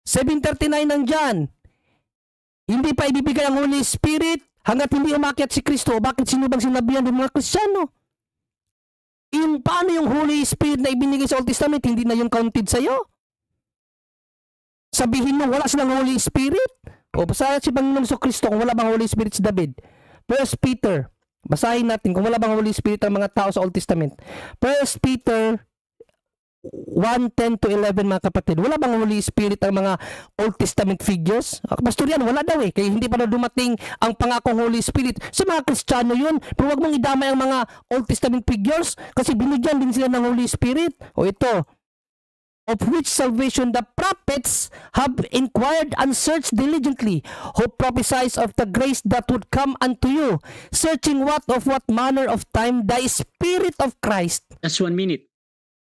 7:39 nandyan. Hindi pa ibibigay ang Holy Spirit hanggat hindi umakyat si Kristo. Bakit sino bang sinabihan ng mga Kristiyano? Paano yung Holy Spirit na ibinigay sa Old Testament, hindi na yung counted sa'yo? Sabihin mo, wala silang Holy Spirit? O basahin si Panginoon Kristo kung wala bang Holy Spirit si David. 1 Peter, basahin natin kung wala bang Holy Spirit ang mga tao sa Old Testament. 1 Peter 1:10 to 11 mga kapatid. Wala bang Holy Spirit ang mga Old Testament figures? Pastor yan, wala daw eh. Kaya hindi pa na dumating ang pangakong Holy Spirit. Sa mga Kristiyano yun. Pero huwag mong idamay ang mga Old Testament figures kasi binigyan din sila ng Holy Spirit. O ito, of which salvation the prophets have inquired and searched diligently, who prophesied of the grace that would come unto you, searching what manner of time the Spirit of Christ. That's 1 minute.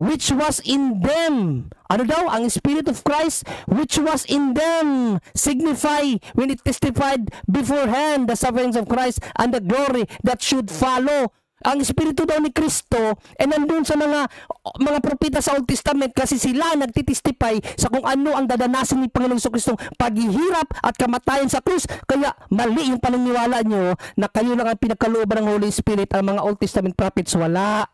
Which was in them. Ano daw? Ang Spirit of Christ, which was in them, signify when it testified beforehand the sufferings of Christ and the glory that should follow. Ang Espiritu daw ni Kristo nandun sa mga propeta sa Old Testament kasi sila nagtitestify sa kung ano ang dadanasin ni Panginoong Kristong paghihirap at kamatayan sa krus. Kaya mali yung paniniwala nyo na kayo lang ang pinagkalooban ng Holy Spirit. Ang mga Old Testament prophets wala.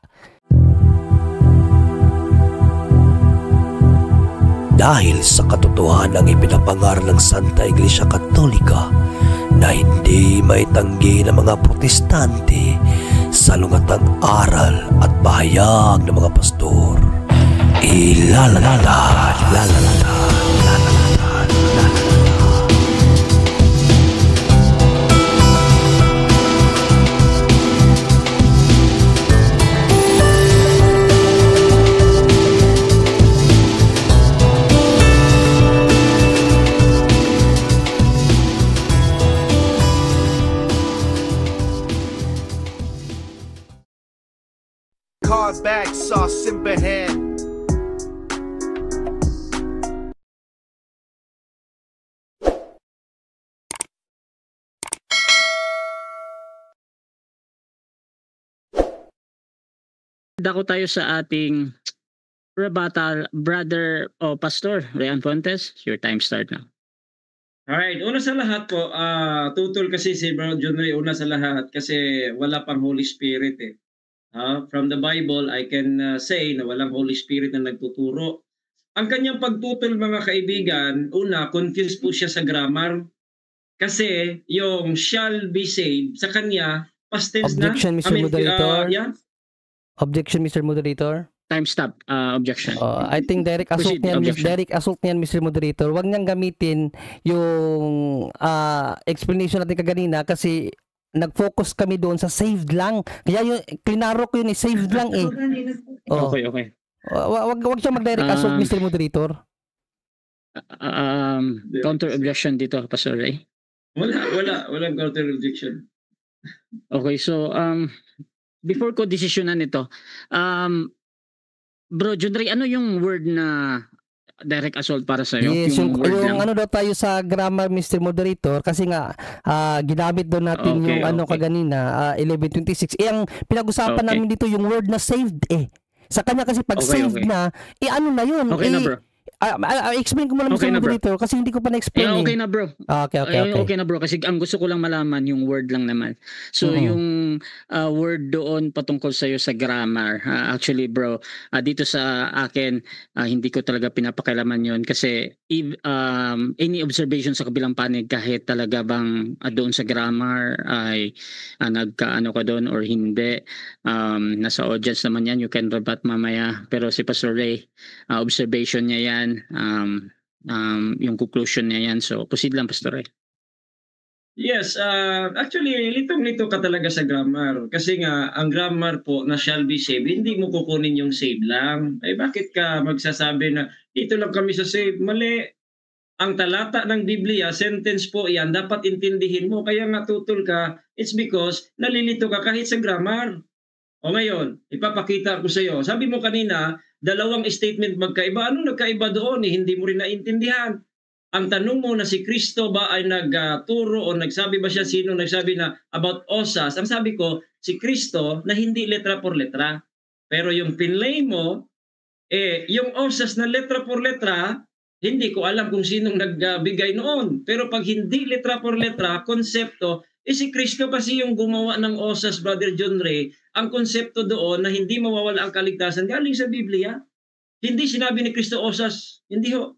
Dahil sa katotohanan ng ipinapangaral ng Santa Iglesia Katolika na hindi maitanggi ng mga protestante, salungatang aral at bahayag ng mga pastor, Bag sauce simbahan. Dako tayo sa ating rebuttal, brother o pastor Ryan Fuentes. Your time start now. Alright, una sa lahat po, tutol kasi si Bro John Ray, una sa lahat kasi wala pang Holy Spirit eh. From the Bible, I can say na walang Holy Spirit na nagtuturo. Ang kanyang pagtutol mga kaibigan, una, confused po siya sa grammar. Kasi yung shall be saved, sa kanya, past tense na. Objection, Mr. Moderator. Yeah? Objection, Mr. Moderator. Time stop. Objection. I think direct assault niyan, Mr. Moderator. Huwag niyang gamitin yung explanation natin kaganina kasi nag-focus kami doon sa saved lang. Kaya yung klinaro ko yun saved lang eh. Okay. Wag siya mag-direct assault, Mr. Moderator. Counter objection dito, Pastor Ray. Walang counter objection. Okay, so before ko desisyonan ito, Bro John Ray, ano yung word na direct assault para sa iyo? Yes, yung ano daw tayo sa grammar, Mr. Moderator, kasi nga ginamit doon natin yung kaganina 11:26. Ang pinag-usapan namin dito yung word na saved eh. Sa kanya kasi pag saved na, ano na yun? Okay na bro. Explain ko muna Mr. Moderator kasi hindi ko pa na-explain. Okay na bro. Okay na bro kasi ang gusto ko lang malaman yung word lang naman. So yung word doon patungkol sa iyo sa grammar. Actually bro, dito sa akin hindi ko talaga pinapakailaman yon kasi any observation sa kabilang panig kahit talaga bang doon sa grammar ay nagkaano ka doon or hindi, nasa audience naman yan, you can rebut mamaya. Pero si Pastor Ray, observation niya yan, yung conclusion niya yan. So proceed lang, Pastor Ray. Yes, actually litong-lito ka talaga sa grammar kasi nga ang grammar po na shall be saved, hindi mo kukunin yung save lang. Ay bakit ka magsasabi na dito lang kami sa save? Mali. Ang talata ng Biblia, sentence po yan, dapat intindihin mo. Kaya nga tutol ka, it's because nalilito ka kahit sa grammar. O ngayon, ipapakita ko sa iyo. Sabi mo kanina, dalawang statement magkaiba. Ano nagkaiba doon? Hindi mo rin naintindihan. Ang tanong mo na si Kristo ba ay nagturo o nagsabi ba siya, sino nagsabi na about osas? Ang sabi ko, si Kristo na hindi letra por letra. Pero yung pinlay mo, yung osas na letra por letra, Hindi ko alam kung sinong nagbigay noon. Pero pag hindi letra por letra, konsepto, si Kristo kasi yung gumawa ng osas, Brother John Ray, ang konsepto doon na hindi mawawala ang kaligtasan galing sa Biblia. Hindi sinabi ni Kristo osas. Hindi ho.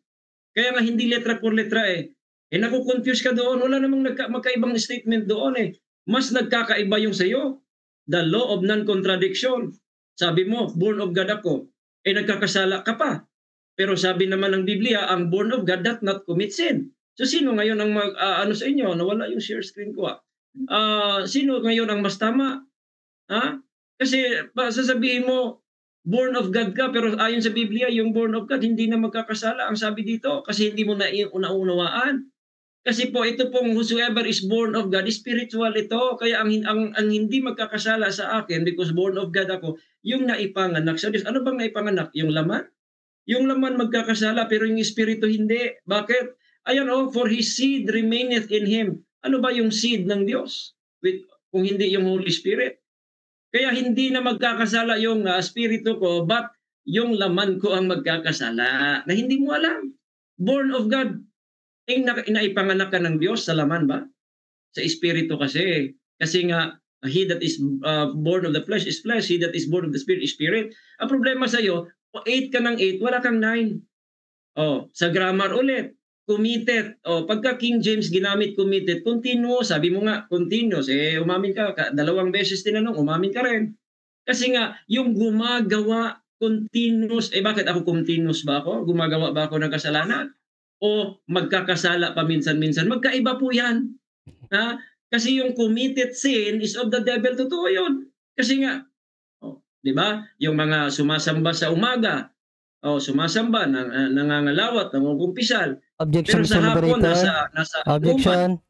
Kaya nga hindi letra por letra eh. Nakukonfuse ka doon. Wala namang magkaibang statement doon eh. Mas nagkakaiba yung sa'yo. The law of non-contradiction. Sabi mo, born of God ako. Nagkakasala ka pa. Pero sabi naman ng Biblia, ang born of God doth not commit sin. So sino ngayon ang ano sa inyo? Nawala yung share screen ko. Sino ngayon ang mas tama? Ha? Kasi sasabihin mo, born of God ka, pero ayon sa Biblia, yung born of God, hindi na magkakasala. Ang sabi dito, kasi hindi mo na unaunawaan. Kasi po, ito pong whosoever is born of God, spiritual ito. Kaya ang hindi magkakasala sa akin, because born of God ako, yung naipanganak sa Diyos. Ano bang naipanganak? Yung laman? Yung laman magkakasala, pero yung espiritu hindi. Bakit? Ayan for his seed remaineth in him. Ano ba yung seed ng Diyos? Kung hindi yung Holy Spirit. Kaya hindi na magkakasala yung espiritu ko, but yung laman ko ang magkakasala. Na hindi mo alam. Born of God. Naipanganak ka ng Diyos sa laman ba? Sa espiritu kasi. Kasi nga, he that is born of the flesh is flesh, he that is born of the spirit is spirit. Ang problema sa'yo, 8 ka ng 8, wala kang 9. Sa grammar ulit, committed. Pagka King James ginamit committed, continuous. Sabi mo nga, continuous. Umamin ka, 2 beses tinanong, umamin ka rin. Kasi nga, yung gumagawa, continuous. Bakit ako continuous ba ako? Gumagawa ba ako ng kasalanan? O magkakasala pa minsan-minsan? Magkaiba po yan. Ha? Kasi yung committed sin is of the devil. Totoo yun. Kasi nga, di ba? Yung mga sumasamba sa umaga, sumasamba, nangangalawat, nangungumpisal. Objection, pero sa hapon, nasa objection.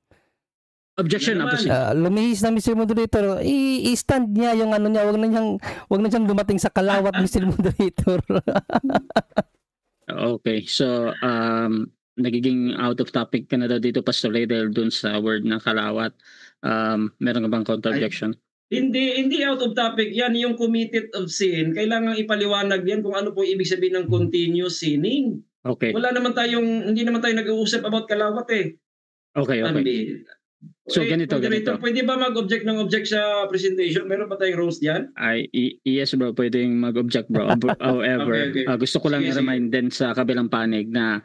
Objection, lumihis na Mr. Moderator. I-stand niya yung ano niya. Wag na siyang dumating sa kalawat, Mr. Moderator. Okay, so nagiging out of topic ka na daw dito, Pastor Ray, dahil dun sa word na kalawat. Meron ka bang counter-objection? Hindi out of topic yan. Yung committed of sin, kailangan ipaliwanag yan kung ano po ibig sabihin ng continuous sinning. Okay. Hindi naman tayo nag-uusap about kalawat eh. Okay. So ganito. Pwede ba mag-object ng object sa presentation? Meron ba tayong rules diyan? Yes bro, pwedeng mag-object bro. However, okay. Gusto ko lang i-remind din sa kabilang panig na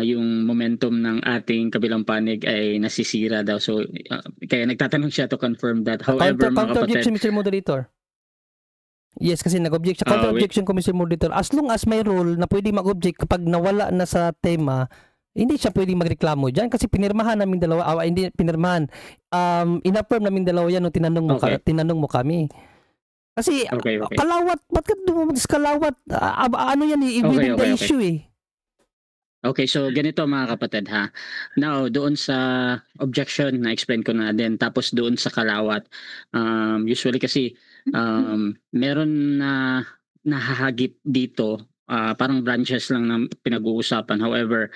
yung momentum ng ating kabilang panig ay nasisira daw. So, kaya nagtatanong siya to confirm that. However, counter-objection, Mr. Moderator. Yes, kasi nag-object siya. Counter-objection ko, Mr. Moderator. As long as may rule na pwede mag-object kapag nawala na sa tema, hindi siya pwedeng magreklamo dyan kasi pinirmahan namin dalawa. Hindi pinirmahan. In-affirm namin dalawa yan nung tinanong mo kami. Kasi, okay. Kalawat, ba't ka dumamagis kalawat? Ano yan, i-within the issue eh. Okay, so ganito mga kapatid ha. Now, doon sa objection, na-explain ko na din. Tapos doon sa kalawat, usually kasi meron na nahahagip dito, parang branches lang na pinag-uusapan. However,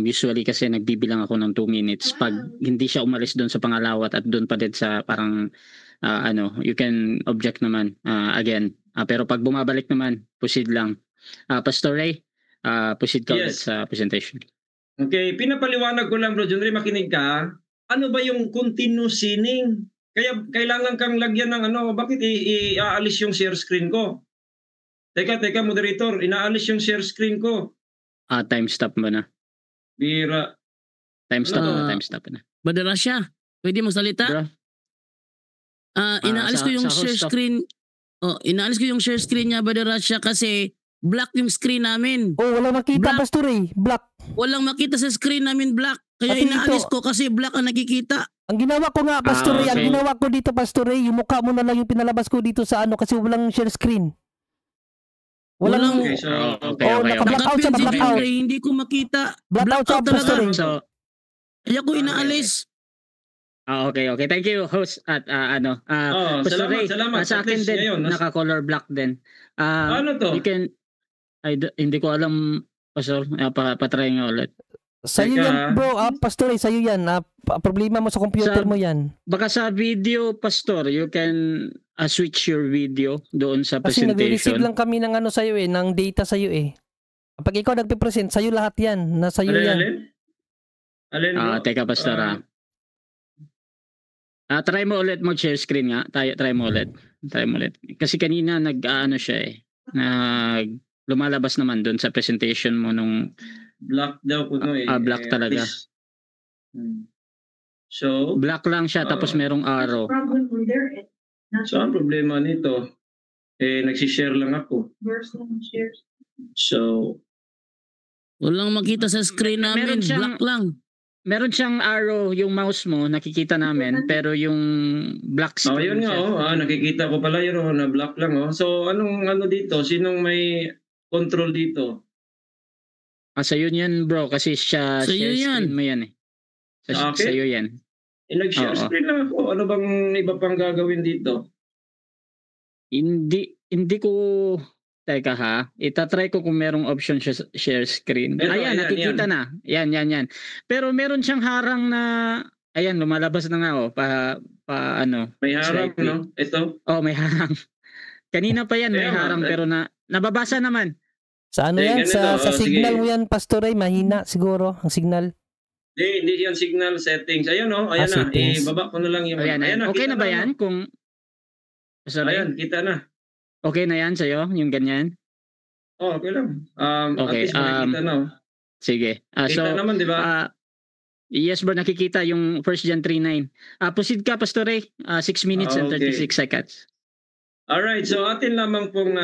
usually kasi nagbibilang ako ng 2 minutes. Pag hindi siya umalis doon sa pangalawat at doon pa din sa parang, you can object naman again. Pero pag bumabalik naman, proceed lang. Pastor Ray, proceed ka ulit sa presentation. Okay, pinapaliwanag ko lang bro, John Ray, makinig ka. Ano ba yung continuous sinning? Kaya kailangan kang lagyan ng bakit i-aalis yung share screen ko? Teka, moderator, inaalis yung share screen ko. Time stop mo na. Bira. Time stop na. Badarasya, pwede mo salita? Bro? Inaalis ko yung share screen. Inaalis ko yung share screen niya, Badarasya, kasi black yung screen namin. Wala makita, black. Pastor Ray. Black. Walang makita sa screen namin, black. Kaya Pati inaalis ko kasi black ang nakikita. Ang ginawa ko nga, Pastor Ray, okay. ang ginawa ko dito, Pastor Ray, yung mukha mo na lang yung pinalabas ko dito sa kasi walang share screen. Walang. Okay, so, naka-blackout siya, blackout. Hindi ko makita. Blackout siya, Pastor Ray. So, kaya ko inaalis. Okay. Thank you, host. At Pastor Ray, salamat. Sa akin din, naka-color black din. Ano to? You can, hindi ko alam, Pastor, patry nga ulit. Sa'yo yan, bro. Pastor Ray, sa'yo yan. Problema mo sa computer mo yan. Baka sa video, Pastor, you can switch your video doon sa Kasi presentation. nagre-receive lang kami ng sa'yo ng data sa'yo eh. Kapag ikaw nagpe-present, sa'yo lahat yan. Nasa iyo yan. Alin bro? Teka, Pastor. Try mo ulit mag-share screen nga. Try mo ulit. Kasi kanina nag-ano siya lumalabas naman doon sa presentation mo nung black daw kuno black talaga. So, black lang siya tapos merong arrow. So, ang problema nito, nagsishare lang ako. So, walang makita sa screen namin, black lang. Meron siyang arrow yung mouse mo, nakikita namin, pero yung black screen yun nga, nakikita ko pala yun, na black lang. So, anong dito? Sinong may control dito? Sa'yo yan, bro, kasi siya share screen mo yan eh. Sa'yo yan. Nag-share screen lang ako. Ano bang iba pang gagawin dito? Hindi ko... Teka ha, itatry ko kung merong option siya share screen. Ayan, nakikita na. Yan. Pero meron siyang harang na, ayan, lumalabas na nga ano. May harang, slightly. No? Ito? May harang. Kanina pa yan, may harang, pero nababasa naman. Sa ano yan? Sa signal mo yan, Pastor Ray, mahina siguro ang signal. Hindi yan signal settings. Ayan ayan na. Ibaba ko na lang yung... Ayan, okay na ba yan? Kung... Ayan, kita na. Okay na yan sa'yo, yung ganyan? Okay lang. Okay, at least makikita na. Sige. Kita naman, di ba? Yes bro, nakikita yung 1 John 3:9. Proceed ka, Pastor Ray. 6 minutes and 36 seconds. Alright, so atin lamang pong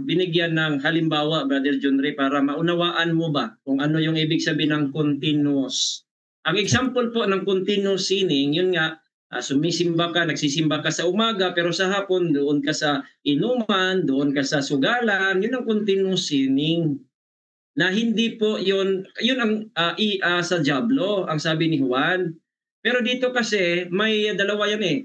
binigyan ng halimbawa, Brother John Ray, para maunawaan mo ba kung ano yung ibig sabihin ng continuous. Ang example po ng continuous sinning, yun nga, sumisimba ka, nagsisimba ka sa umaga, pero sa hapon doon ka sa inuman, doon ka sa sugalan, yun ang continuous sinning. Na hindi po yun ang sa Diablo, ang sabi ni Juan. Pero dito kasi, may dalawa yan eh.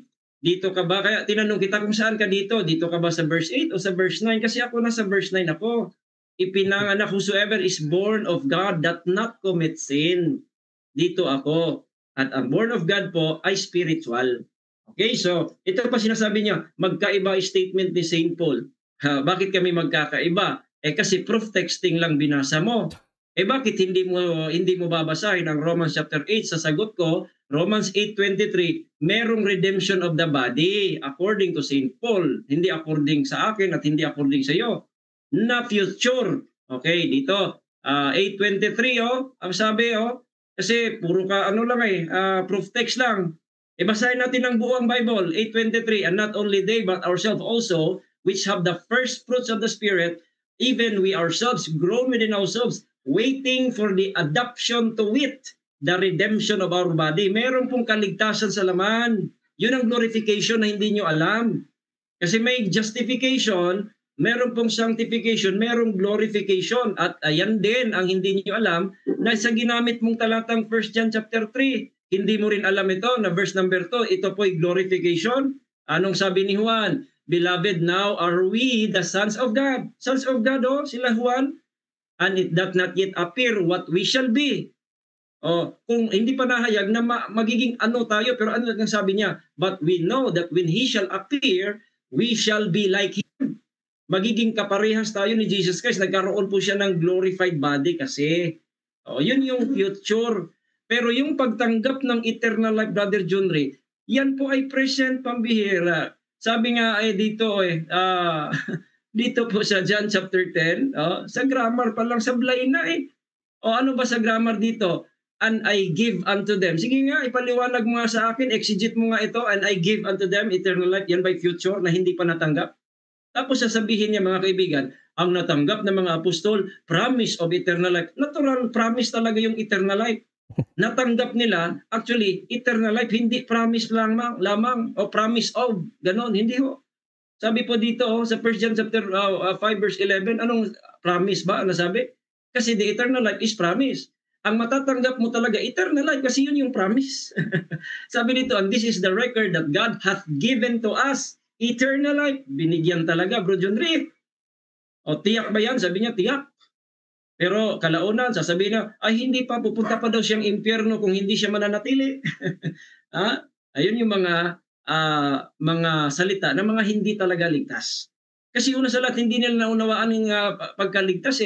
Dito ka ba? Kaya tinanong kita kung saan ka dito. Dito ka ba sa verse 8 o sa verse 9? Kasi ako nasa verse 9 ako. Ipinanganak whosoever is born of God that not commit sin. Dito ako. At ang born of God po ay spiritual. Okay, so ito pa sinasabi niya, magkaiba statement ni St. Paul. Bakit kami magkakaiba? Kasi proof texting lang binasa mo. Bakit hindi mo babasahin ang Romans chapter 8? Sa sagot ko, Romans 8:23, merong redemption of the body according to St. Paul. Hindi according sa akin at hindi according sa iyo. Na future. Okay, dito 8:23 ang sabi kasi puro ka proof text lang. Basahin natin ang buong Bible, 8:23, and not only they but ourselves also, which have the first fruits of the Spirit, even we ourselves grown within ourselves, waiting for the adoption to wit, the redemption of our body. Meron pong kaligtasan sa laman. Yun ang glorification na hindi nyo alam. Kasi may justification, meron pong sanctification, merong glorification. At ayan din ang hindi nyo alam na sa ginamit mong talatang 1 John chapter 3. Hindi mo rin alam ito na verse number 2. Ito po'y glorification. Anong sabi ni Juan? Beloved, now are we the sons of God. Sons of God, sila Juan. And it doth not yet appear what we shall be. Kung hindi pa nahayag na magiging ano tayo, pero ano ang sabi niya? But we know that when He shall appear, we shall be like Him. Magiging kaparehas tayo ni Jesus Christ. Nagkaroon po siya ng glorified body kasi. Yun yung future. Pero yung pagtanggap ng eternal life, Brother John Ray, yan po ay present, pambihira. Sabi nga dito dito po sa John chapter 10, sa grammar pa lang sablay na ano ba sa grammar dito? And I give unto them. Sige nga, ipaliwanag mo nga sa akin, exegete mo nga ito, and I give unto them eternal life. Yan by future na hindi pa natanggap. Tapos sasabihin niya, mga kaibigan, ang natanggap ng mga apostol, promise of eternal life. Natural promise talaga yung eternal life. Natanggap nila, actually, eternal life, hindi promise lamang o promise of, ganon, hindi ho. Sabi po dito sa 1 John chapter 5 verse 11, anong promise ba? Ano sabi? Kasi the eternal life is promise. Ang matatanggap mo talaga, eternal life, kasi yun yung promise. Sabi dito, and this is the record that God hath given to us, eternal life. Binigyan talaga, Bro John Ray. Tiyak ba yan? Sabi niya, tiyak. Pero kalaunan, sasabihin na, ay hindi pa, pupunta pa daw siyang impyerno kung hindi siya mananatili. Ayun yung mga salita na mga hindi talaga ligtas. Kasi una sa lahat, hindi nila naunawaan yung pagkaligtas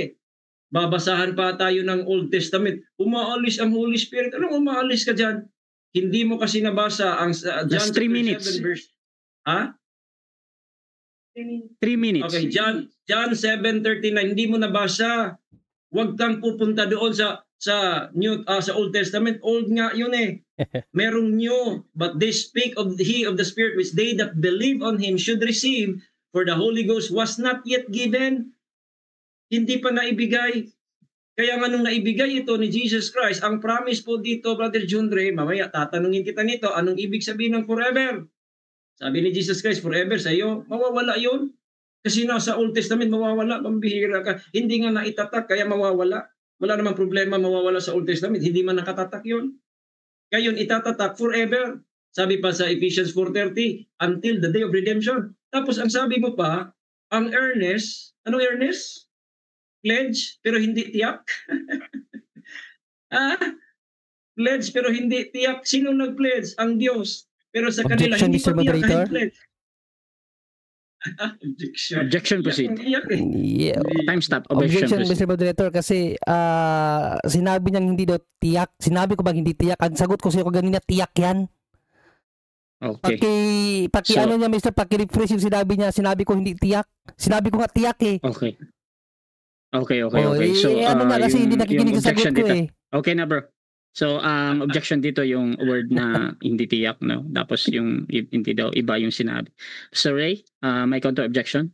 babasahan pa tayo ng Old Testament. Umaalis ang Holy Spirit. Anong umaalis ka dyan? Hindi mo kasi nabasa ang John Just 3 minutes. 7 verse. Ha? 3 minutes. Okay, John 7:39, hindi mo nabasa. Huwag kang pupunta doon sa sa Old Testament. Old nga 'yun eh. Merong new, but they speak of the Spirit which they that believe on him should receive, for the Holy Ghost was not yet given. Hindi pa naibigay. Kaya nga nung naibigay ito ni Jesus Christ, ang promise po dito, Brother Jundre, mamaya tatanungin kita nito, anong ibig sabihin ng forever? Sabi ni Jesus Christ, forever sa iyo, mawawala yun. Kasi nasa Old Testament, mawawala, pambihira ka. Hindi nga naitatak, kaya mawawala. Wala namang problema mawawala sa Old Testament, hindi man nakatatak yun. Kaya yun, itatatak forever. Sabi pa sa Ephesians 4:30, until the day of redemption. Tapos ang sabi mo pa, ang earnest, anong earnest? Pledge, pero hindi tiyak. Pledge, pero hindi tiyak. Sino nag-pledge? Ang Diyos. Pero sa kanila, Objection, hindi Mr. pa tiyak Moderator? kahit pledge. Objection, proceed. Iyak eh. Yeah. Time stop. Objection, Objection, proceed. Mr. Moderator, kasi sinabi niyang hindi daw tiyak. Sinabi ko bang hindi tiyak? Ang sagot ko sa iyo kanina, tiyak yan. Okay. Paki So- ano niya, Mr. Paki-refresh yung sinabi niya. Sinabi ko hindi tiyak. Sinabi ko nga tiyak eh. Okay. Okay. So, ano na, kasi hindi nakikinig sa sagot objection ko dito. eh. Okay na, bro. So, ang objection dito yung word na hindi tiyak, no? Tapos yung hindi daw iba yung sinabi. So, Ray, may counter objection?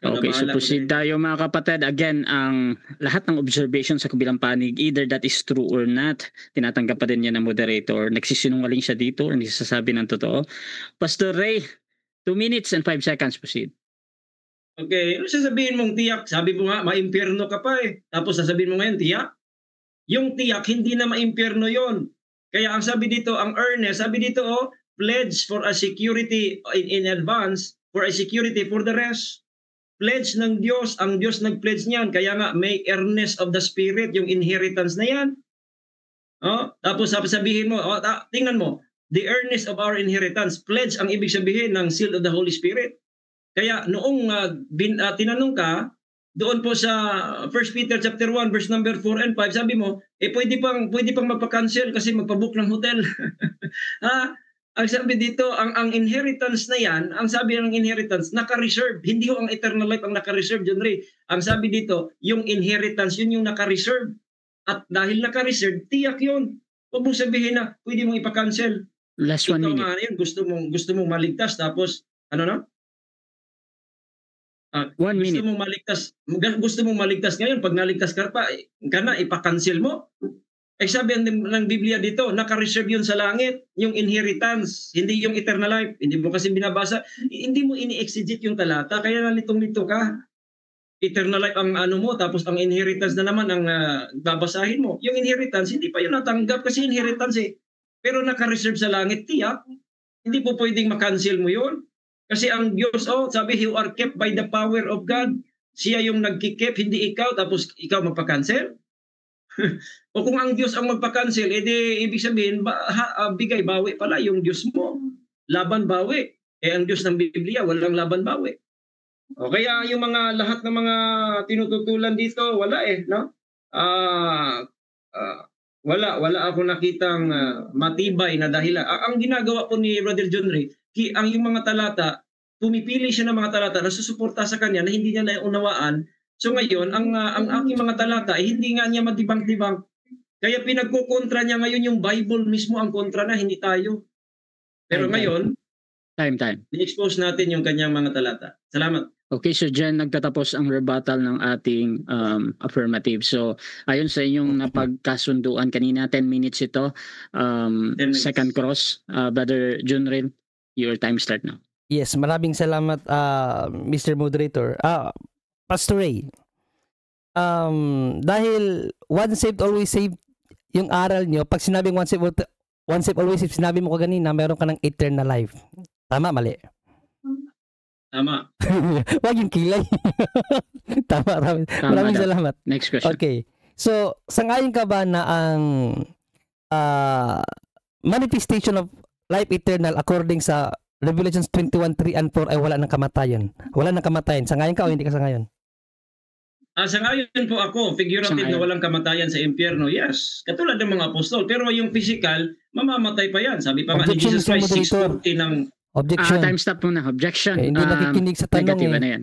Okay, so Bahala proceed ko tayo mga kapatid. Again, ang lahat ng observation sa kabilang panig, either that is true or not, tinatanggap pa din yan ng moderator. Nagsisinungaling siya dito, hindi sasabi ng totoo. Pastor Ray, 2 minutes and 5 seconds, proceed. Okay, ano sasabihin mong tiyak? Sabi mo nga, maimpyerno ka pa eh. Tapos sasabihin mo ngayon, tiyak? Yung tiyak, hindi na maimpyerno yon. Kaya ang sabi dito, ang earnest, sabi dito, pledge for a security in advance, for a security for the rest. Pledge ng Diyos, ang Diyos nag-pledge niyan. Kaya nga, may earnest of the Spirit, yung inheritance na yan. Tapos sabihin mo, tingnan mo, the earnest of our inheritance, pledge ang ibig sabihin ng seal of the Holy Spirit. Kaya noong tinanong ka, doon po sa 1 Peter chapter 1 verse number 4 and 5, sabi mo, pwede pang magpa-cancel kasi magpa-book ng hotel. Ang sabi dito, ang inheritance na yan, ang sabi ng inheritance, naka-reserve. Hindi ho ang eternal life ang naka-reserve, John Ray. Ang sabi dito, yung inheritance, yun yung naka-reserve. At dahil naka-reserve, tiyak yun. Huwag mong sabihin na, pwede mong ipa-cancel. Last 1 minute. Ikaw nga yun, gusto mong maligtas, tapos, 1 minute. Gusto mong maligtas ngayon, pag naligtas ka na, ipa-cancel mo. Sabi ng Biblia dito, naka-reserve yun sa langit, yung inheritance, hindi yung eternal life. Hindi mo kasi binabasa, hindi mo ini-exegete yung talata, kaya nalitong-lito ka. Eternal life ang ano mo, tapos ang inheritance na naman ang babasahin mo. Yung inheritance, hindi pa yun natanggap kasi inheritance eh. Pero naka-reserve sa langit, tiyak. Hindi po pwedeng makancel mo yun. Kasi ang Diyos, sabi, you are kept by the power of God. Siya yung nagkikip, hindi ikaw, tapos ikaw magpa-cancel. O kung ang Diyos ang magpa-cancel, edi ibig sabihin, bigay bawi pala yung Diyos mo. Laban bawi. Ang Diyos ng Biblia, walang laban bawi. O kaya yung lahat ng mga tinututulan dito, wala eh, no? Wala ako nakitang matibay na dahilan. Ang ginagawa po ni Brother John Ray, ang yung mga talata, pumipili siya ng mga talata na susuporta sa kanya na hindi niya naunawaan. So ngayon, ang aking mga talata, hindi nga niya matibang-tibang. Kaya pinagkukontra niya ngayon yung Bible mismo ang kontra na, hindi tayo. Pero ngayon, Time. i-expose natin yung kanyang mga talata. Salamat. Okay, so dyan nagtatapos ang rebuttal ng ating affirmative. So, ayon sa inyong napagkasunduan kanina, 10 minutes ito. 10 minutes. Second cross. Brother Junril, your time start now. Yes, maraming salamat Mr. Moderator. Pastor Ray. Dahil once saved always saved yung aral nyo, pag sinabing once saved always saved, sinabi mo ko kanina, meron ka ng eternal life. Tama, mali? Tama. Wag yung kilay. Tama. Maraming daw. salamat. Next question. Okay. So, sangayon ka ba na ang manifestation of life eternal according sa Revelations 21:3 and 4 ay wala ng kamatayan? Wala ng kamatayan. Sangayon ka o hindi ka sangayon? Sangayon po ako, figurative na Sangayon. walang kamatayan sa impyerno, yes. Katulad ng mga apostol. Pero yung physical, mamamatay pa yan. Sabi pa nga ni Objection, Jesus Christ, Mr. Moderator. 6:40 ng... Objection. Time stop muna. Objection. Hindi nakikinig sa tanong Negative eh. na yan.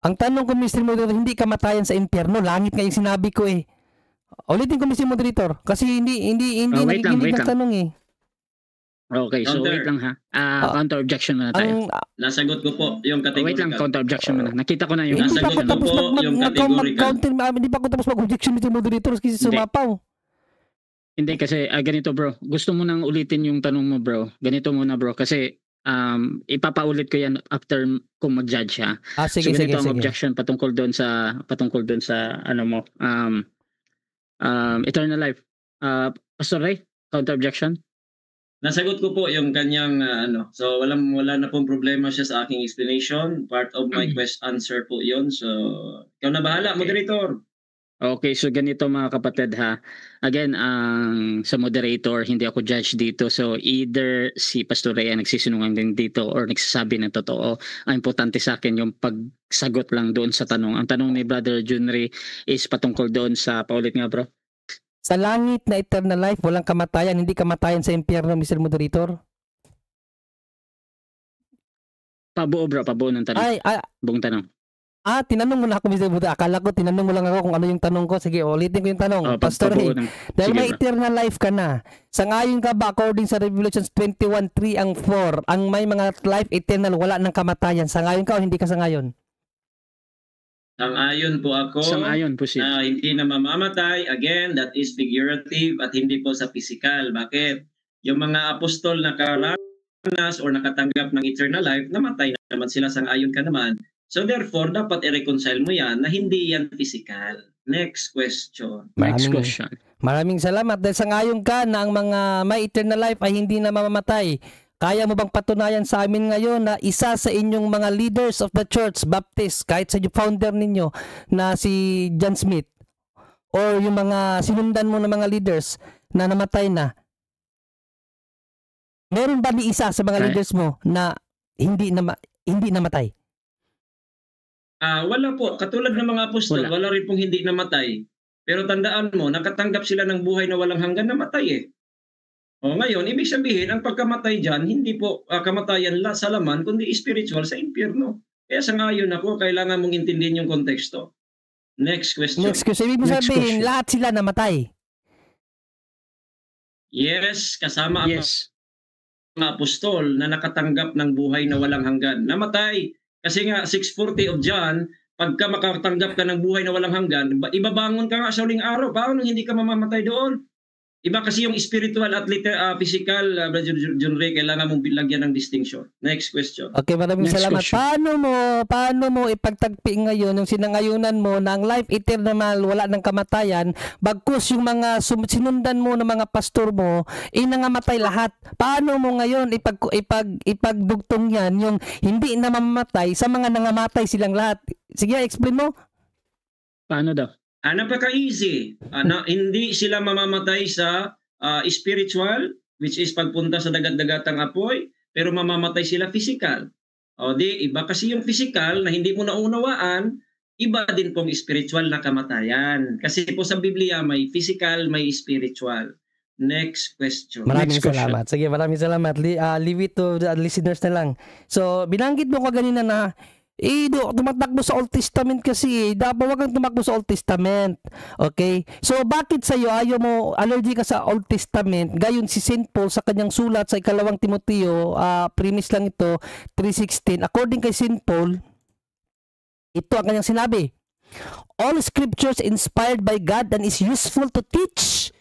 Ang tanong ko, Mr. Moderator, hindi kamatayan sa impyerno. Langit nga yung sinabi ko eh. Ulitin ko, Mr. Moderator. Kasi hindi wait lang, nakikinig wait ng lang. tanong eh. Okay, so Counter. wait lang ha. Counter objection muna tayo. Nasagot ko po yung Wait lang, categorical. counter objection muna. Nakita ko na yung Hindi pa ako Nasagot ko tapos po yung categorical. hindi pa ako tapos mag-objection, Mr. Moderator, kasi Hindi. sumapaw. Hindi kasi ganito bro. Gusto mo nang ulitin yung tanong mo bro. Ganito muna bro kasi ipapaulit ko yan after kung mag-judge ha. Sige, so sige, ganito ang sige. objection patungkol doon sa ano mo eternal life. Pastor Ray, counter objection? Nasagot ko po yung kanyang So wala na pong problema siya sa aking explanation. Part of my answer po 'yon. So ikaw na bahala, Okay. moderator. Okay, so ganito mga kapatid ha. Again, sa moderator, hindi ako judge dito. So either si Pastor Ray ang nagsisinungaling dito or nagsasabi ng totoo. Ang importante sa akin yung pagsagot lang doon sa tanong. Ang tanong ni Brother Junry is patungkol doon sa, paulit nga bro. Sa langit na eternal life, walang kamatayan, hindi kamatayan sa impyerno, Mr. Moderator. Pabuo bro, pabuo ng tanong. Buong tanong. Tinanong mo na ako, Mr. Moderator. Akala ko, tinanong mo lang ako kung ano yung tanong ko. Sige, ulitin ko yung tanong. Pastor Ray, dahil Sige, may bro. eternal life ka na, sangayon ka ba according sa Revelations 21:3 ang 4, ang may mga life eternal, wala ng kamatayan? Sangayon ka o hindi ka sangayon? Sang-ayon po ako Sang-ayon po siya. na hindi na mamamatay. Again, that is figurative at hindi po sa physical. Bakit? Yung mga apostol na nakaranas or nakatanggap ng eternal life, namatay na naman sila, sang-ayon ka naman. So therefore, dapat i-reconcile mo yan na hindi yan physical. Next question. Next question. Maraming salamat dahil sangayon ka na ang mga may eternal life ay hindi na mamamatay. Kaya mo bang patunayan sa amin ngayon na isa sa inyong mga leaders of the church, Baptist, kahit sa founder ninyo na si John Smith, or yung mga sinundan mo ng mga leaders na namatay na, meron ba ni isa sa mga leaders mo na hindi namatay? Wala po. Katulad ng mga apostol, wala rin pong hindi namatay. Pero tandaan mo, nakatanggap sila ng buhay na walang hanggan, namatay eh. Ngayon, ibig sabihin, ang pagkamatay dyan, hindi po kamatayan sa laman, kundi spiritual sa impyerno. Kaya sangayon ako, kailangan mong intindihin yung konteksto. Next question. Next question. Ibig mo sabihin, lahat sila namatay? Yes, kasama ang mga apostol na nakatanggap ng buhay na walang hanggan. Namatay. Kasi nga, 6:40 of John, pagka makatanggap ka ng buhay na walang hanggan, ibabangon ka nga sa uling araw. Paano hindi ka mamamatay doon? Iba kasi yung spiritual at physical, Brother John Ray, kailangan mong bilagyan ng distinction. Next question. Okay, maraming salamat. Paano mo ipagtagpi ngayon yung sinangayunan mo na ang life eternal, wala ng kamatayan, bagkus yung mga sinundan mo ng mga pastor mo, nangamatay lahat. Paano mo ngayon ipagdugtong yan yung hindi na mamamatay sa mga nangamatay silang lahat? Sige, explain mo. Paano daw? Napaka-easy. Hindi sila mamamatay sa spiritual, which is pagpunta sa dagat-dagatang apoy, pero mamamatay sila physical. Iba kasi yung physical na hindi mo naunawaan, iba din pong spiritual na kamatayan. Kasi po sa Biblia may physical, may spiritual. Next question. Maraming salamat. Sige, maraming salamat. Leave it to the listeners na lang. So, binanggit mo ko ganina na tumatakbo sa Old Testament kasi dapat wag kang tumakbo sa Old Testament. Okay? So bakit sa iyo ayaw mo, allergy ka sa Old Testament? Gayon si St. Paul sa kanyang sulat sa ikalawang Timoteo, premise lang ito, 3:16. According kay St. Paul, ito ang kanyang sinabi. All scriptures inspired by God and is useful to teach.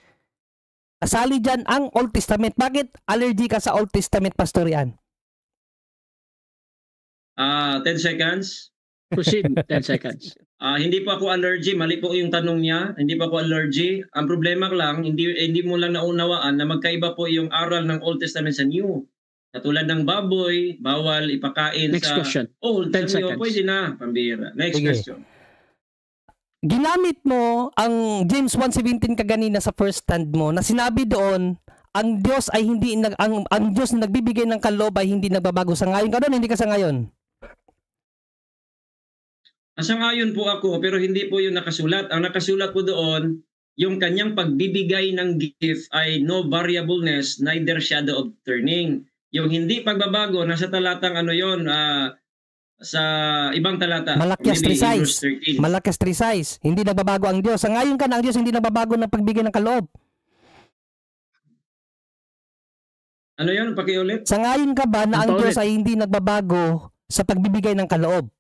Kasali dyan ang Old Testament. Bakit allergy ka sa Old Testament, Pastor Ian? 10 seconds. Proceed, 10 seconds. Hindi po ako allergy, mali po yung tanong niya. Hindi po ako allergy. Ang problema lang, hindi mo lang naunawaan na magkaiba po yung aral ng Old Testament sa New. Katulad ng baboy, bawal ipakain Next sa question. Old. 10 Sa New, seconds. pwede na, pambira. Next question. Ginamit mo ang James 1:17 kaganina sa first stand mo na sinabi doon, ang Diyos ay hindi ang Diyos na nagbibigay ng kaloob ay hindi nagbabago. Sa ngayon ka doon, hindi ka sa ngayon. Asang-ayon po ako, pero hindi po yung nakasulat. Ang nakasulat po doon, yung kanyang pagbibigay ng gift ay no variableness, neither shadow of turning. Yung hindi pagbabago, nasa talatang ano yon, sa ibang talata. Malakyas Maybe 3 Hebrews size. 13. Malakyas 3 size. Hindi nagbabago ang Diyos. Sangayon ka na ang Diyos hindi nagbabago ng pagbigay ng kaloob. Ano yun? Pakiulit? Sangayon ka ba na ang Paulit. Diyos ay hindi nagbabago sa pagbibigay ng kaloob?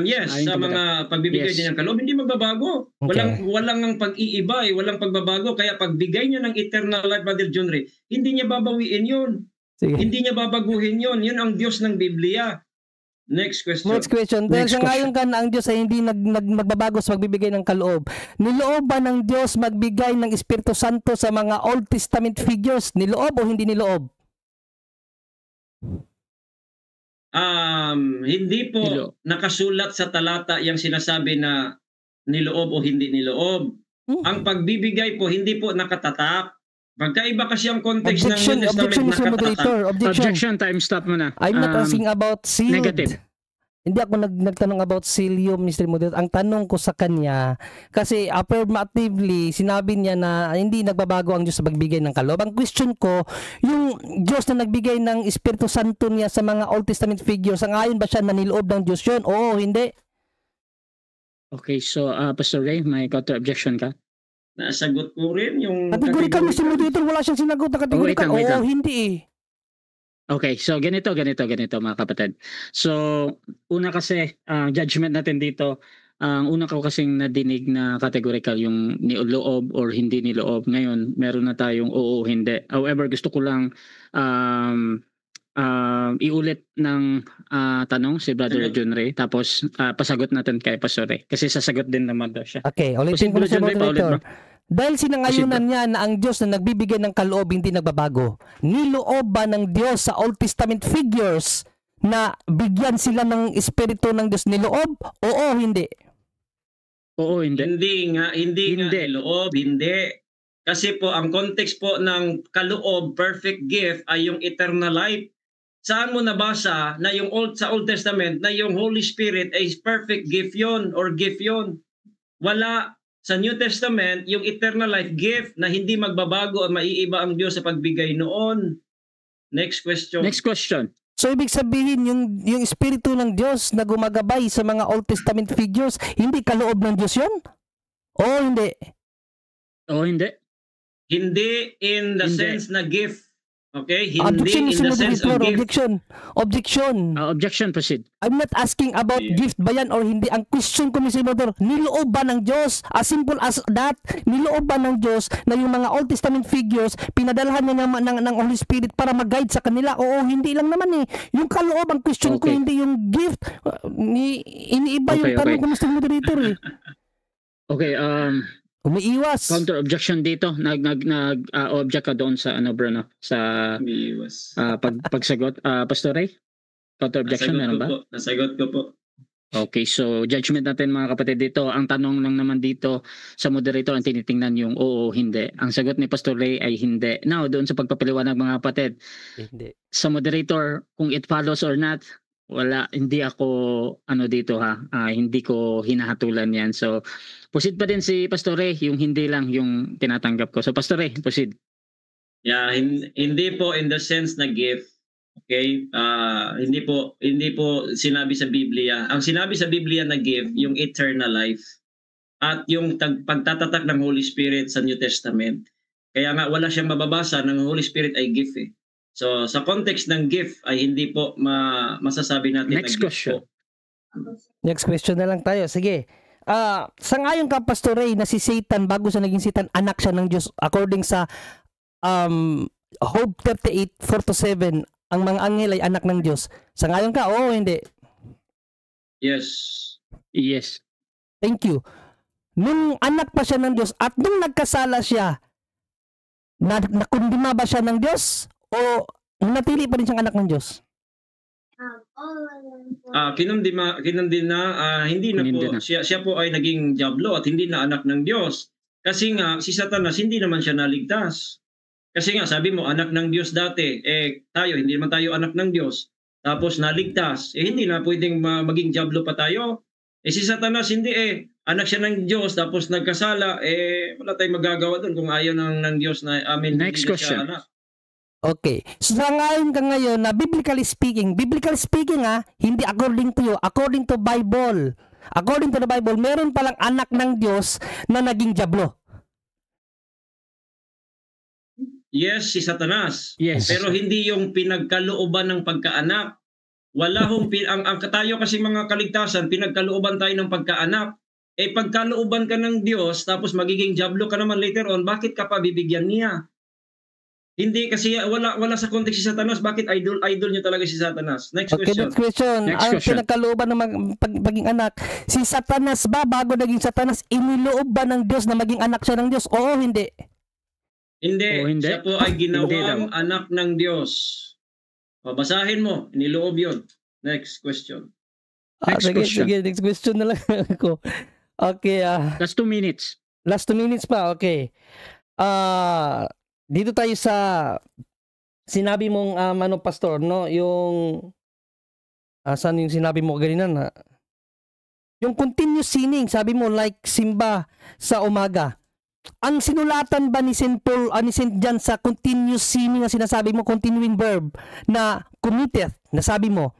Yes, Ayon sa ka ba mga pagbibigay Yes. din ng kaloob, hindi magbabago. Okay. Walang ang pag-iiba, walang pagbabago. Kaya pagbigay niya ng eternal life, Brother John Ray, hindi niya babawiin yun. Sige. Hindi niya babaguhin yun. Yun ang Diyos ng Biblia. Next question. Next question. Dahil Next sangayon ka na ang Diyos ay hindi nagbabago sa pagbibigay ng kaloob. Niloob ba ng Diyos magbigay ng Espiritu Santo sa mga Old Testament figures? Niloob o hindi niloob? Hindi po Niloob. nakasulat sa talata yung sinasabi na niloob o hindi niloob. Ang pagbibigay po, hindi po nakatatak. Magkaiba kasi ang context ng Objection, New Testament, objection, Mr. nakatatak. Moderator. Objection. Objection, time stop mo na. I'm not asking about sealed. negative. Hindi ako nagtanong about sealed, Mr. Moderator. Ang tanong ko sa kanya, kasi affirmatively, sinabi niya na hindi nagbabago ang Diyos sa pagbigay ng kaloob. Ang question ko, yung Diyos na nagbigay ng Espiritu Santo niya sa mga Old Testament figures, ang ayon ba siya na niloob ng Diyos yun? Oo, hindi. Okay, so Pastor Ray, may counter-objection ka? Nasagot ko rin yung Categorical, Mr. Moderator. Wala siyang sinagot na categorical. wait lang. Oo, hindi eh. Okay, so ganito mga kapatid. So, una kasi, judgment natin dito, ang una ko kasing nadinig na categorical yung niloob or hindi niloob. Ngayon, meron na tayong oo, hindi. However, gusto ko lang iulit ng tanong si Brother Sagot. John Ray, tapos pasagot natin kay Pastor Ray. Kasi sasagot din naman daw siya. Okay, ulitin ko, Posible, Mr. John Ray, paulit Moderator. mo. Dahil sinangayunan niya na ang Diyos na nagbibigay ng kaloob hindi nagbabago. Niloob ba ng Diyos sa Old Testament figures na bigyan sila ng Espiritu ng Diyos? Niloob? Oo, hindi. Oo, hindi. Hindi nga niloob, hindi. Kasi po, ang context po ng kaloob, perfect gift, ay yung eternal life. Saan mo nabasa na yung sa Old Testament na yung Holy Spirit ay perfect gift yon or gift yon? Wala. Sa New Testament, yung eternal life gift na hindi magbabago at maiiba ang Diyos sa pagbigay noon. Next question. Next question. So ibig sabihin yung Espiritu ng Diyos na gumagabay sa mga Old Testament figures, hindi kaloob ng Diyos yun? Oo, hindi. Oo, hindi. Hindi in the Hindi. sense na gift. Okay? Hindi Objection, in Mr. the sense Moderator. of gift. Objection. Objection. Objection, proceed. I'm not asking about Yeah. gift ba yan or hindi. Ang question ko, Mr. Moderator, niloob ba ng Diyos? As simple as that, niloob ba ng Diyos na yung mga Old Testament figures, pinadalhan niya ng Holy Spirit para mag-guide sa kanila? Oo, hindi lang naman eh. Yung kaloob, ang question ko, Okay. hindi yung gift. Iniiba yung Okay, tanong okay. ko, Mr. Moderator eh. Okay, Umiiwas. counter objection dito. Object ka doon sa Bruno, sa Umiiwas. pagsagot. Pastor Ray? Counter objection meron ba? Nasagot ko po. Okay, so judgment natin mga kapatid dito. Ang tanong lang naman dito sa moderator ang tinitingnan yung oo, hindi. Ang sagot ni Pastor Ray ay hindi. Now, doon sa pagpapaliwanag mga kapatid, Hindi. sa moderator, kung it follows or not, wala, hindi ako dito ha, hindi ko hinahatulan yan. So proceed pa din si Pastor Ray, yung hindi lang yung tinatanggap ko. So Pastor Ray, proceed. Yeah, hindi po in the sense na gift. Okay? Hindi po sinabi sa Biblia. Ang sinabi sa Biblia na gift, yung eternal life at yung pagtatatak ng Holy Spirit sa New Testament. Kaya nga wala siyang mababasa ng Holy Spirit ay gift eh. So sa context ng gift ay hindi po masasabi natin Next na gift question. po. Next question na lang tayo. Sige. Sangayon ka, Pastor Ray, na si Satan, bago siya naging Satan, anak siya ng Diyos. According sa Job 38, 4-7, ang mga anghel ay anak ng Diyos. Sangayon ka? Oo, hindi. Yes. Yes. Thank you. Nung anak pa siya ng Diyos at nung nagkasala siya, nakundima ba siya ng Diyos? O natili pa rin siyang anak ng Diyos? Kinundina, hindi na Kinundina. po siya po ay naging diablo at hindi na anak ng Diyos. Kasi nga si Satanas hindi naman siya naligtas. Kasi nga sabi mo anak ng Diyos dati, tayo hindi naman tayo anak ng Diyos. tapos naligtas. Hindi na pwedeng maging diablo pa tayo. Si Satanas hindi anak siya ng Diyos tapos nagkasala, wala tayong magagawa doon kung ayaw ng Diyos na Next question. Anak. Okay. So sa ngayon ka ngayon na biblically speaking hindi according to you, according to Bible. According to the Bible, meron palang anak ng Diyos na naging diablo. Yes, si Satanas. Yes. Pero hindi yung pinagkalooban ng pagkaanak. Wala hong ang tayo kasi mga kaligtasan, pinagkalooban tayo ng pagkaanak. Pagkalooban ka ng Diyos, tapos magiging diablo ka naman later on, bakit ka pa bibigyan niya? Hindi kasi wala sa context si Satanas. Bakit idol niyo talaga si Satanas? Next question. Next question. Next Ang question. pinagkalooban ng pagiging anak, si Satanas ba bago naging Satanas, iniloob ba ng Diyos na maging anak siya ng Diyos? Oo, hindi. Hindi. Siya po ay ginawang anak ng Diyos. Basahin mo. Iniloob yun. Next question. Next question. Sige, next question na lang ako. Okay. That's 2 minutes. Last 2 minutes pa. Okay. Dito tayo sa sinabi mong pastor, no? Yung saan yung sinabi mo ganina na yung continuous sinning, sabi mo like simba sa umaga. Ang sinulatan ba ni St. Paul, ni St. John sa continuous sinning na sinasabi mo, continuing verb na committeth, na sabi mo,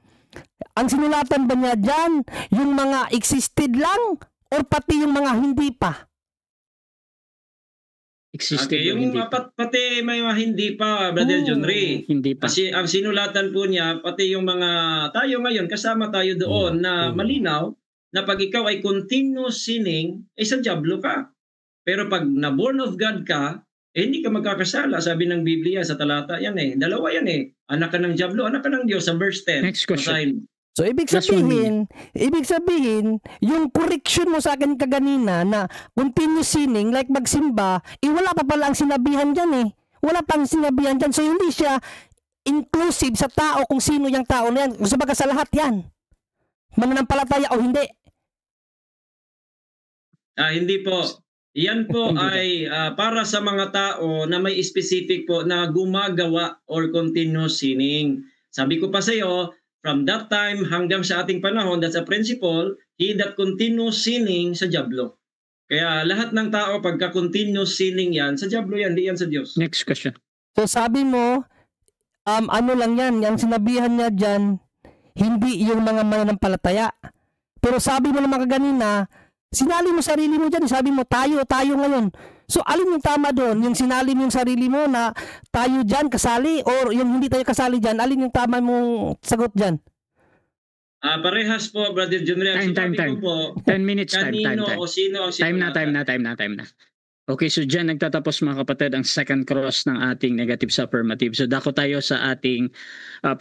ang sinulatan ba niya dyan yung mga existed lang or pati yung mga hindi pa? Existed Okay, yung hindi pa. pati may mga hindi pa, Brother John Ray. Hindi pa. Kasi ang sinulatan po niya, pati yung mga tayo ngayon, kasama tayo doon na malinaw na pag ikaw ay continuous sinning, sa diablo ka. Pero pag na-born of God ka, hindi ka magkakasala. Sabi ng Biblia sa talata, dalawa yan Anak ka ng diablo, anak ka ng Diyos sa verse 10. Next question. So ibig sabihin, yung correction mo sa akin kaganina na continuous sinning like magsimba, wala pa pala ang sinabihan dyan Wala pang sinabihan dyan. So hindi siya inclusive sa tao kung sino yung tao na yan. Sabaga sa lahat yan. Mananampalataya o hindi. Hindi po. Yan po ay para sa mga tao na may specific po na gumagawa or continuous sinning. Sabi ko pa sa iyo, from that time hanggang sa ating panahon, that's a principle, he that continues sinning sa diablo. Kaya lahat ng tao pagka continuous sinning yan, sa diablo yan, di yan sa Diyos. Next question. So sabi mo, ano lang yan, yung sinabihan niya dyan, hindi yung mga mananampalataya. Pero sabi mo naman kaganina, sinali mo sarili mo dyan, sabi mo tayo ngayon. So alin yung tama doon? Yung sinali mo yung sarili mo na tayo dyan kasali or yung hindi tayo kasali dyan, alin yung tama mong sagot dyan? Parehas po, Brother John Ray. Time. Po, 10 minutes time. kanino o sino ang Time na. Okay, so dyan nagtatapos mga kapatid ang second cross ng ating negative sa affirmative. So dako tayo sa ating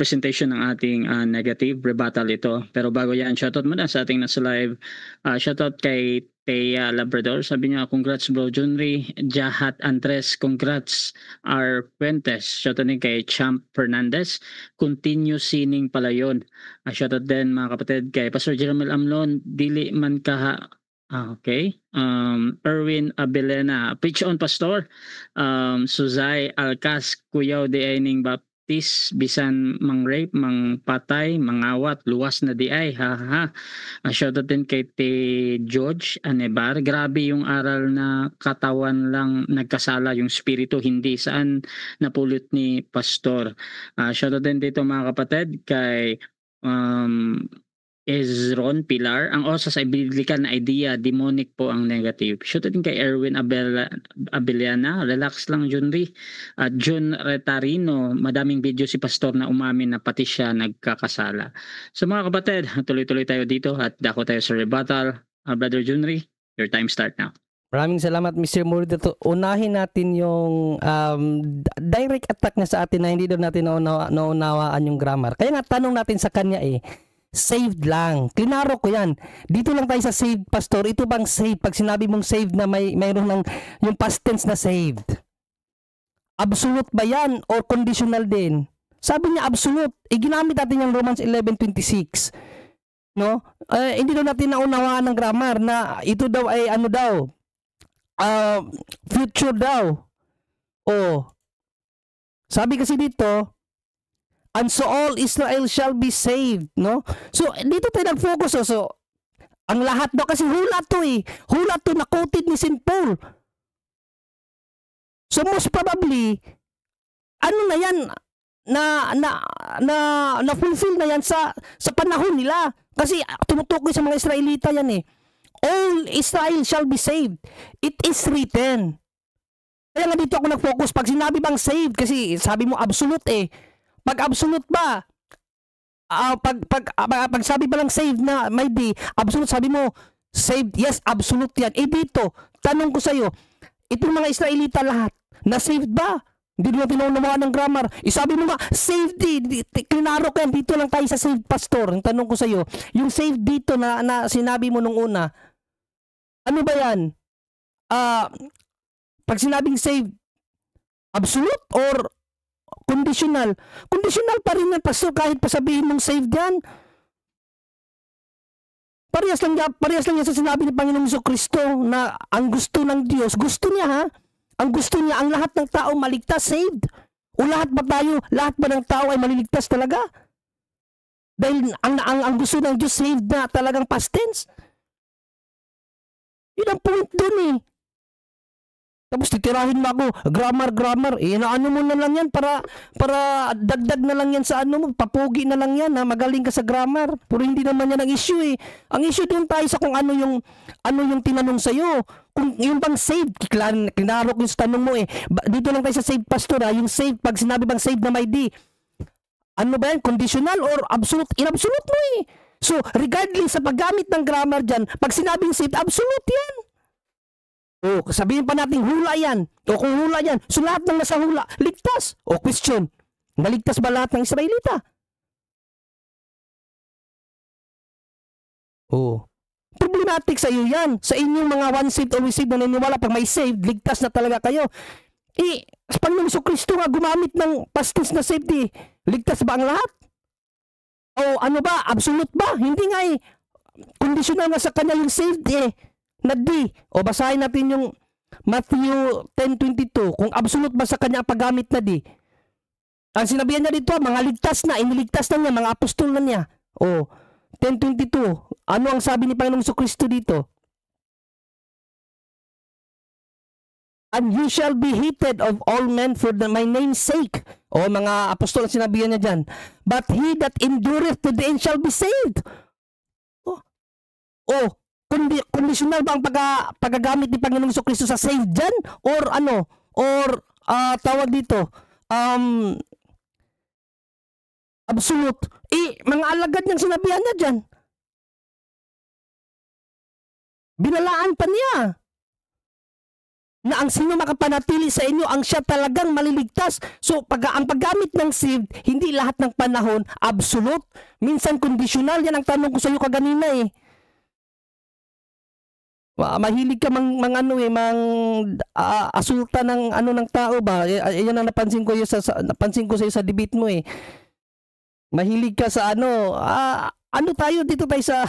presentation ng ating negative rebuttal ito. Pero bago yan, shoutout muna sa ating nasa live. Shoutout kay Thea Labrador. Sabi niya, congrats bro John Ray. Jahat Andres, congrats R. Puentes. Shoutout din kay Champ Fernandez. Continue sinning pala yun. Shoutout din mga kapatid kay Pastor Jeromel Amlon. Dili man kaha. Okay. Erwin Abelena, preach on pastor. Suzay Alcas, kuyaw di ay ning baptis, bisan mang rape, mang patay, mangawat, luwas na di ay. Shoutout din kay T. George Anebar. Grabe yung aral na katawan lang nagkasala, yung spirito hindi. Saan napulot ni pastor? Shoutout din dito mga kapatid kay Ezron Pilar, ang osas ay biblical na idea, demonic po ang negative. Shout out din kay Erwin Abeliana, relax lang Junri. At John Retarino, madaming video si pastor na umamin na pati siya nagkakasala. So mga kapatid, tuloy-tuloy tayo dito at dako tayo sa rebuttal. Brother Junri, your time start now. Maraming salamat Mr. Murito. Unahin natin yung direct attack na sa atin na hindi doon natin naunawaan yung grammar. Kaya nga tanong natin sa kanya saved lang. Klinaro ko yan. Dito lang tayo sa saved, pastor. Ito bang saved? Pag sinabi mong saved na mayroon ng yung past tense na saved. Absolute ba yan or conditional din? Sabi niya absolute. Ginamit natin yung Romans 11:26. No? Hindi daw natin naunawaan ng grammar na ito daw ay ano daw. Future daw. Sabi kasi dito, And so all Israel shall be saved, no? So dito tayo nag-focus. So ang lahat daw kasi hula to eh. Hula to na quoted ni St. Paul. So most probably ano na yan na fulfill na yan sa panahon nila. Kasi tumutukoy sa mga Israelita yan eh. All Israel shall be saved. It is written. Kaya nga dito ako nag-focus. Pag sinabi bang saved, kasi sabi mo absolute eh. Pag absolute ba, pag sabi ba lang saved na may di, absolute sabi mo, saved, yes, absolute yan. Eh dito, tanong ko sa'yo, itong mga Israelita lahat, na saved ba? Hindi nyo tinunawa ng grammar. Isabi mo nga, saved klinaro ka yan. Dito lang tayo sa saved, pastor. Ang tanong ko sa'yo, yung saved dito na sinabi mo nung una, ano ba yan? Pag sinabing saved, absolute or conditional? Conditional pa rin yan, pastor, kahit pasabihin mong saved yan. Parehas lang yan sa sinabi ni Panginoong Jesucristo na ang gusto ng Diyos, gusto niya ha? Ang gusto niya, ang lahat ng tao maligtas, saved. O lahat ba ng tao ay maliligtas talaga? Dahil ang gusto ng Diyos, saved na talagang past tense. Yun ang point dun eh. Tapos titirahin mo ako, grammar. Eh, ano mo na lang yan para dagdag na lang yan sa ano mo, papugi na lang yan ha, magaling ka sa grammar. Pero hindi naman yan ang issue eh. Ang issue doon tayo sa kung ano yung tinanong sa'yo. Kung yung bang saved, kinarok yung sa tanong mo eh. Dito lang tayo sa saved, pastor ha, yung saved, pag sinabi bang saved na may di, ano ba yan, conditional or absolute? In-absolute mo eh. So, regardless sa paggamit ng grammar dyan, pag sinabing saved, absolute yan. O, sabihin pa natin, hula yan. O kung hula yan, so lahat ng nasa hula, ligtas. O question, naligtas ba lahat ng Israelita? O, problematic sa iyo yan. Sa inyong mga one saved, always saved na naniniwala, pag may saved, ligtas na talaga kayo. Eh, Panginoong Jesucristo nga gumamit ng past tense na saved eh. Ligtas ba ang lahat? O ano ba, absolute ba? Hindi nga eh. Conditional nga sa kanya yung saved eh. Na di. O basahin natin yung Matthew 10:22. Kung absolute ba sa kanya ang paggamit na di. Ang sinabihan niya dito, mga ligtas na, iniligtas na niya, mga apostol na niya. O, 10:22. Ano ang sabi ni Panginoong Jesucristo dito? And you shall be hated of all men for my name's sake. O mga apostol ang sinabihan niya dyan. But he that endureth to the end shall be saved. Conditional ba ang paggagamit ni Panginoong Jesucristo sa saved dyan? Or ano? Or tawag dito? Absolute. Mga alagad niyang sinabihan niya dyan. Binalaan pa niya na ang sino makapanatili sa inyo, ang siya talagang maliligtas. So, ang paggamit ng saved, hindi lahat ng panahon absolute. Minsan conditional. Yan ang tanong ko sa iyo kaganina eh. Mahilig ka asulta ng tao ba? Yan ang napansin ko sa iyo sa debate mo eh. Mahilig ka sa tayo dito tayo sa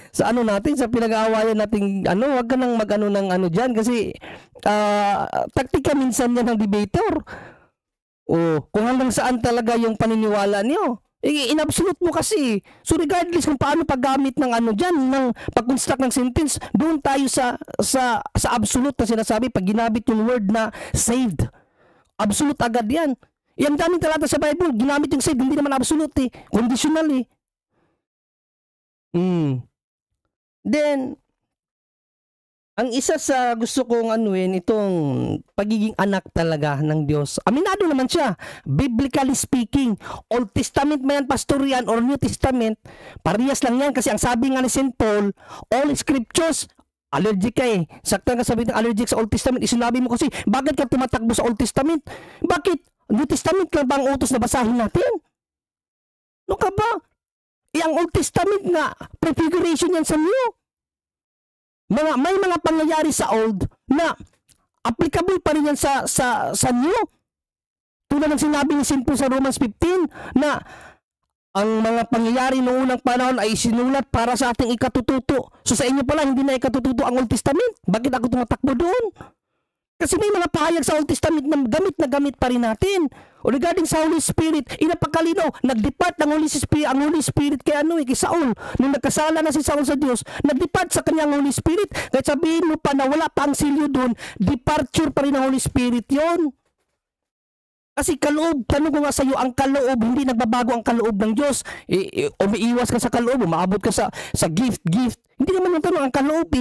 sa natin, sa pinag-aawayan nating wag ka nang mag-ano ng diyan kasi taktika minsan yan ng debater. Kung hanggang saan talaga yung paniniwala niyo. In-absolute mo kasi. So regardless kung paano paggamit ng diyan, ng pag-construct ng sentence, doon tayo sa absolute na sinasabi pag ginamit yung word na saved. Absolute agad yan. Yung daming talata sa Bible, ginamit yung saved, hindi naman absolute eh. Conditional eh. Then, ang isa sa gusto kong itong pagiging anak talaga ng Diyos. Aminado naman siya. Biblically speaking, Old Testament man yan, pastor yan, or New Testament, parehas lang yan. Kasi ang sabi nga ni St. Paul, all scriptures, allergic ka eh. Sakta nga sabi ng allergic sa Old Testament, isinabi mo kasi, bakit ka tumatakbo sa Old Testament? Bakit? New Testament lang ba ang utos na basahin natin? No ka ba? Ang Old Testament nga, prefiguration yan sa New. May mga pangyayari sa Old na applicable pa rin yan sa New. Tulad ng sinabi ni St. Paul sa Romans 15 na ang mga pangyayari noong unang panahon ay sinulat para sa ating ikatututo. So sa inyo pala hindi na ikatututo ang Old Testament. Bakit ako tumatakbo doon? Kasi may mga pahayag sa Old Testament na gamit pa rin natin. O regarding sa Holy Spirit, inapakalino, nag-depart ang Holy Spirit kay kay Saul. Nung nagkasala na si Saul sa Diyos, nag-depart sa kanyang Holy Spirit. Kahit sabihin mo pa na wala pa ang silyo doon, departure pa rin ang Holy Spirit yon. Kasi kaloob, tanong ko nga sa iyo, ang kaloob, hindi nagbabago ang kaloob ng Diyos. Umiiwas ka sa kaloob, maabot ka sa gift. Hindi naman yung tanong ang kaloob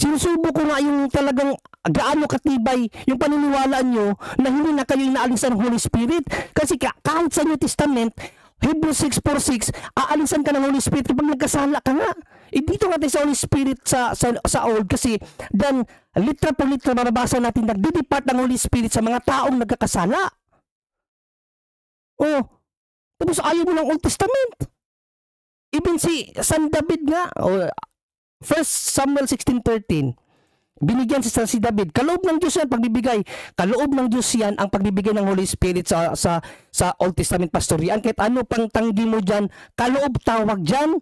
Sinusubo ko nga yung talagang gaano katibay yung paniniwala nyo na hindi na kayo inaalisan ng Holy Spirit. Kasi kahit sa New Testament, Hebrews 6:4-6, aalisan ka ng Holy Spirit kapag nagkasala ka nga. Dito nga tayo sa Holy Spirit sa Old kasi then litra po litra mababasa natin nagdi-depart ang Holy Spirit sa mga taong nagkakasala. Tapos ayaw mo ng Old Testament. Even si San David nga, 1 Samuel 16:13, binigyan si David. Kaloob ng Diyos yan pagbibigay. Kaloob ng Diyos yan ang pagbibigay ng Holy Spirit sa Old Testament pastorian. Kahit ano pang tanggi mo dyan, kaloob tawag dyan.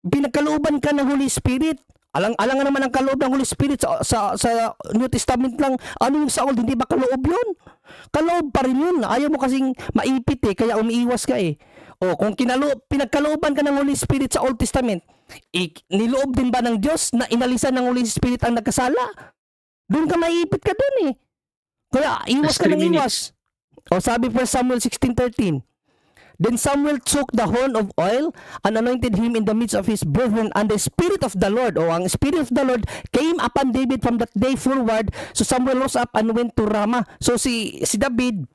Pinagkalooban ka ng Holy Spirit. Alang naman ang kaloob ng Holy Spirit sa New Testament lang. Ano yung sa Old, hindi ba kaloob yun? Kaloob pa rin yun. Ayaw mo kasing maipit kaya umiiwas ka kung pinagkalooban ka ng Holy Spirit sa Old Testament, niloob din ba ng Diyos na inalisan ng Holy Spirit ang nagkasala? Doon ka maipit ka doon Kaya iwas ka ng iwas. Sabi 1 Samuel 16:13, Then Samuel took the horn of oil and anointed him in the midst of his brethren, and the Spirit of the Lord, ang Spirit of the Lord came upon David from that day forward. So Samuel rose up and went to Ramah. So si David,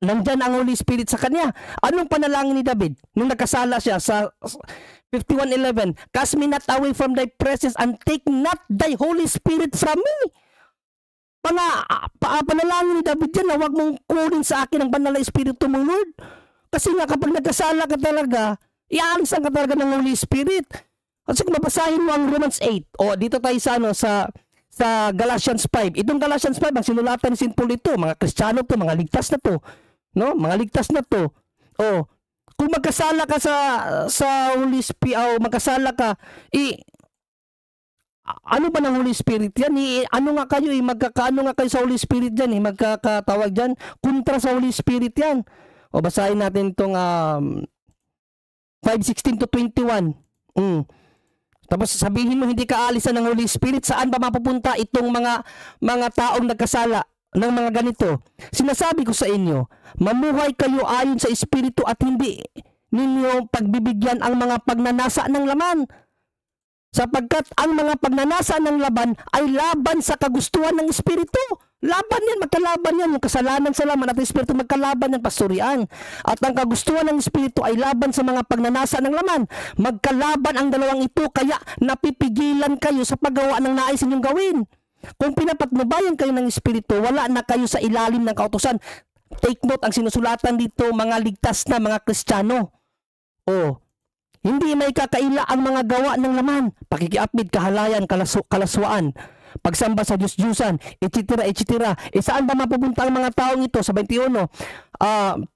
nandyan ang Holy Spirit sa kanya. Anong panalangin ni David nung nagkasala siya sa 51:11? Cast me not away from thy presence and take not thy Holy Spirit from me. Panalangin ni David yan na huwag mong kunin sa akin ang banal na Espiritu mong Lord. Kasi nga kapag nagkasala ka talaga, iaalisan ka talaga ng Holy Spirit. Kasi kung mabasahin mo ang Romans 8, dito tayo sa Galatians 5. Itong Galatians 5, ang sinulatan ni St. Paul ito, mga Kristiyano to, mga ligtas na to. No? Mga ligtas na to. Kung magkasala ka sa Holy Spirit, magkasala ka, ano ba ng Holy Spirit yan? Ano nga kayo, magkakaano nga kayo sa Holy Spirit yan, magkakatawag dyan, kontra sa Holy Spirit yan. Basahin natin itong 5:16-21. Tapos sabihin mo hindi ka alisan ng Holy Spirit, saan ba mapupunta itong mga taong nagkasala ng mga ganito? Sinasabi ko sa inyo, mamuhay kayo ayon sa Espiritu at hindi ninyo pagbibigyan ang mga pagnanasa ng laman. Sapagkat ang mga pagnanasa ng laban ay laban sa kagustuhan ng Espiritu. Laban yan, magkalaban yan. Yung kasalanan sa laman at ang Espiritu magkalaban yan, pastorian. At ang kagustuhan ng Espiritu ay laban sa mga pagnanasa ng laman. Magkalaban ang dalawang ito, kaya napipigilan kayo sa paggawa ng nais ninyong gawin. Kung pinapatnubayan kayo ng Espiritu, wala na kayo sa ilalim ng kautusan. Take note, ang sinusulatan dito, mga ligtas na mga Kristiyano. Hindi may kakaila ang mga gawa ng laman, pakikiapid, kahalayan, kalaswaan, pagsamba sa Diyos-Diyusan, etc. Saan ba mapupunta ang mga taong ito? Sa 21,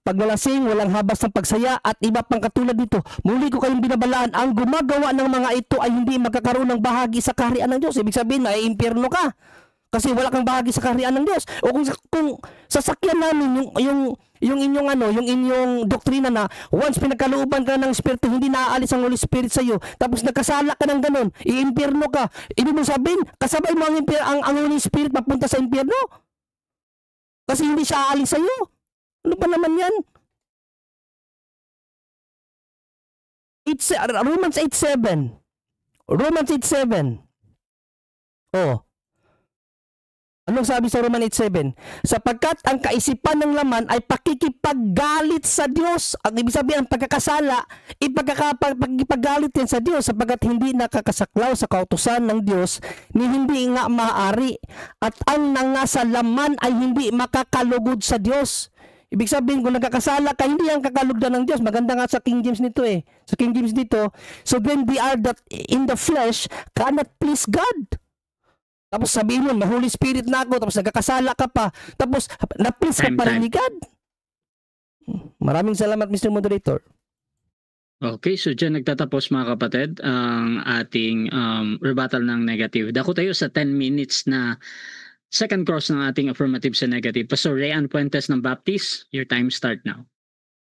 paglalasing, walang habas ng pagsaya, at iba pang katulad dito. Muli ko kayong binabalaan, ang gumagawa ng mga ito ay hindi magkakaroon ng bahagi sa kaharian ng Diyos. Ibig sabihin, ay impyerno ka. Kasi wala kang bahagi sa kaharian ng Diyos. O kung sasakyan namin yung inyong doktrina na once pinagkalooban ka ng Espiritu, hindi naaalis ang Holy Spirit sa iyo, tapos nagkasala ka ng ganun, iimpyerno ka. Ibig mo sabihin, kasabay mo ang Holy Spirit mapunta sa impyerno? Kasi hindi siya aalis sa iyo. Ano ba naman yan? Romans 8:7. Romans 8:7. Anong sabi sa Romans 8:7? Sapagkat ang kaisipan ng laman ay pakikipaggalit sa Diyos. Ang ibig sabihin, ang pagkakasala, pakikipaggalit yan sa Diyos sapagkat hindi nakakasaklaw sa kautusan ng Diyos ni hindi nga maaari. At ang nangasa laman ay hindi makakalugod sa Diyos. Ibig sabihin, kung nagkakasala ka, hindi ang kakalugdan ng Diyos. Maganda nga sa King James nito Sa King James dito, so then we are that in the flesh cannot please God. Tapos sabihin mo, may Holy Spirit na ako, tapos nagkakasala ka pa, tapos na-please ka pa rin ni God. Maraming salamat, Mr. Moderator. Okay, so dyan nagtatapos mga kapatid ang ating rebuttal ng negative. Dako tayo sa 10 minutes na second cross ng ating affirmative sa negative. Pastor Rayan Puentes ng Baptist, your time start now.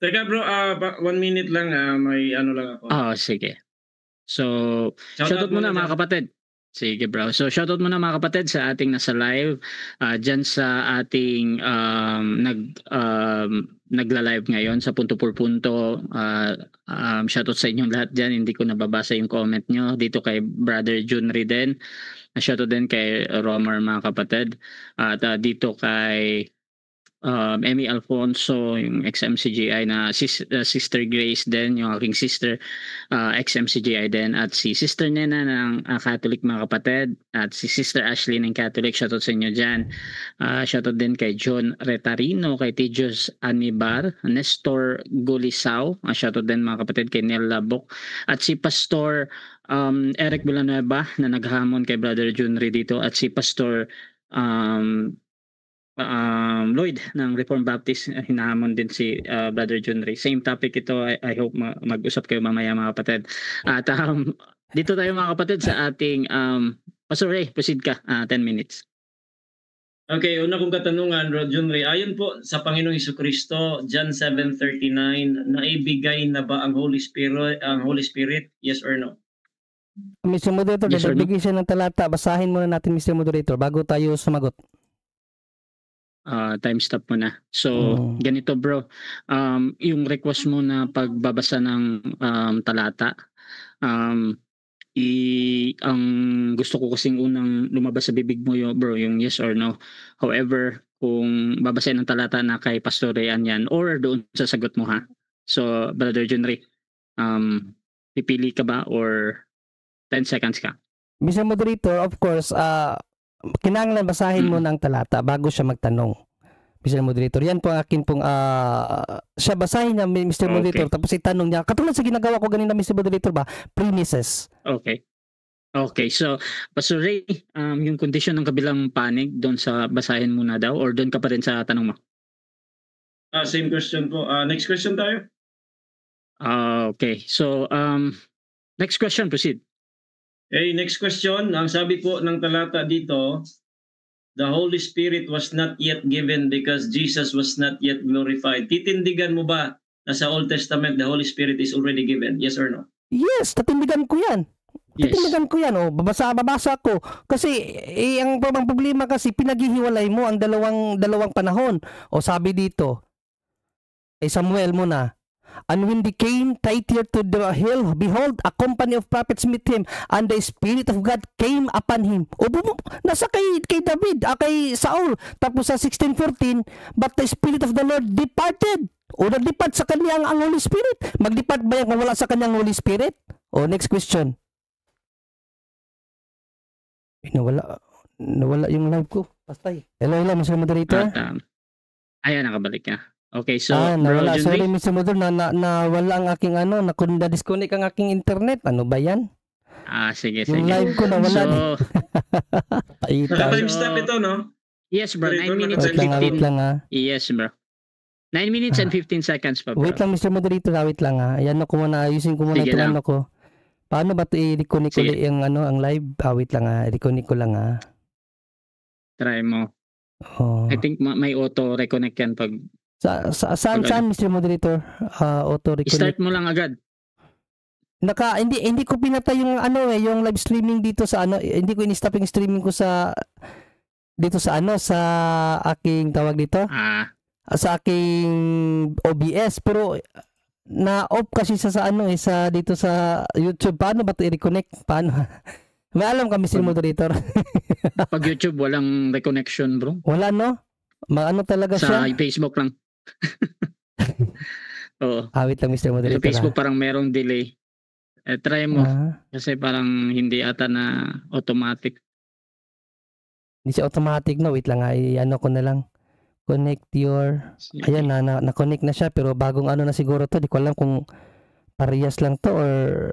Teka bro, 1 minute lang, may ano lang ako. Sige. So, shoutout muna mga kapatid. Sige bro. So shoutout muna mga kapatid sa ating nasa live, dyan sa ating nagla-live ngayon sa punto por punto. Shoutout sa inyong lahat dyan. Hindi ko nababasa yung comment nyo. Dito kay Brother Jun Riden. Shoutout din kay Romer mga kapatid. At dito kay Emmy Alfonso, yung ex-MCGI na Sister Grace din, yung aking sister, ex-MCGI din, at si Sister Nena ng Catholic mga kapatid, at si Sister Ashley ng Catholic. Shoutout sa inyo dyan. Shoutout din kay John Retarino, kay Tijos Anibar, Nestor Gulisao, shoutout din mga kapatid kay Neil Labok, at si Pastor Eric Villanueva na naghamon kay Brother Junri dito, at si Pastor Lloyd ng Reformed Baptist, hinahamon din si Brother Junri. Same topic ito. I hope mag-usap kayo mamaya mga kapatid. At dito tayo mga kapatid sa ating Pastor Ray, proceed ka. 10 minutes. Okay, una kong katanungan, Brother Junri. Ayon po sa Panginoong Jesucristo, John 7:39, naibigay na ba ang Holy Spirit? Yes or no? Mr. Moderator, Yes or no? nagbigay siya ng talata. Basahin muna natin, Mr. Moderator, bago tayo sumagot. Time stop mo na. So, ganito bro. Yung request mo na pagbabasa ng talata, ang gusto ko kasing unang lumabas sa bibig mo bro, yung yes or no. However, kung babasahin ng talata na kay Pastor Rayan yan, or doon sa sagot mo ha. So, Brother Junri, pipili ka ba or 10 seconds ka? Mr. Moderator, of course, kinanglan basahin mo ng talata bago siya magtanong. Mr. Moderator, yan po ang akin pong siya basahin niya, Mr. Moderator, tapos itanong niya. Katulad sa ginagawa ko ganina, Mr. Moderator ba? Premises. Okay. Okay, so Pastor Ray, yung condition ng kabilang panig doon sa basahin muna daw or doon ka pa rin sa tanong mo? Same question po. Next question tayo. Okay, so next question, proceed. Okay, next question. Ang sabi po ng talata dito, the Holy Spirit was not yet given because Jesus was not yet glorified. Titindigan mo ba na sa Old Testament the Holy Spirit is already given? Yes or no? Yes, tatindigan ko yan. Yes. Tatindigan ko yan. Babasa ko. Kasi ang problema kasi pinaghihiwalay mo ang dalawang panahon. Sabi dito, Samuel muna. And when they came tighter to the hill, behold, a company of prophets met him, and the Spirit of God came upon him. Nasa kay David, kay Saul. Tapos sa 16:14, but the Spirit of the Lord departed. Nag-depart sa kanya ang Holy Spirit. Mag-depart ba yan kung wala sa kanyang Holy Spirit? Next question. Nawala yung live ko. Pastay. Hello, Mr. Moderator. Ayan, nakabalik ka. Okay, so nawala. bro, Sorry, Mr. Moderator, nawala ang aking na-disconnect ang aking internet. Ano ba yan? Sige. Yung live ko nawala. So, Time stop ito, no? yes bro, 9 minutes and Wait 15. lang. Yes bro. 9 minutes and 15 seconds pa bro. Wait lang, Mr. Moderator, wait lang Ayan ko muna, ayusin ko muna Sige itong lang. ko. Paano ba ito i-reconnect Sige. ulit ang live? Wait lang i-reconnect ko lang Try mo. Oh. I think may auto reconnect yan pag Saan, Mr. Moderator? Auto-reconnect. start mo lang agad. Hindi ko pinatay yung yung live streaming dito sa hindi ko in-stop yung streaming ko sa dito sa sa aking tawag dito. Sa aking OBS, pero na-off kasi sa dito sa YouTube. Paano ba ito i-reconnect? Paano? May alam ka, Mr. Moderator. Pag YouTube walang reconnection bro. Wala talaga Sa siya. Facebook lang. Oo. Wait lang, Mr. Sa Moderator. Facebook parang merong delay. Try mo. Kasi parang hindi ata na automatic. Hindi siya automatic, no? Wait lang ko na lang. Connect your... Ayan, na-connect na siya, pero bagong na siguro to. Di ko alam kung parehas lang to or...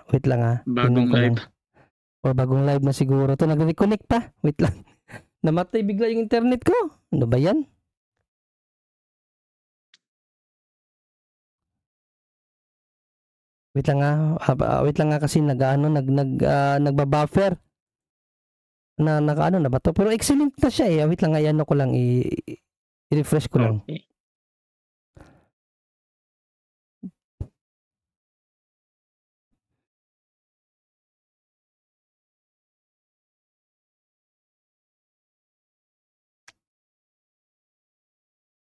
Wait lang Bagong live. Or bagong live na siguro to. Nag-reconnect pa. Wait lang. Namatay bigla yung internet ko. Ano ba yan? Wait lang nga kasi nagbabuffer na nakaano na ba to? Pero excellent na siya eh. Wait lang nga, ano ko lang i-refresh ko lang. Okay.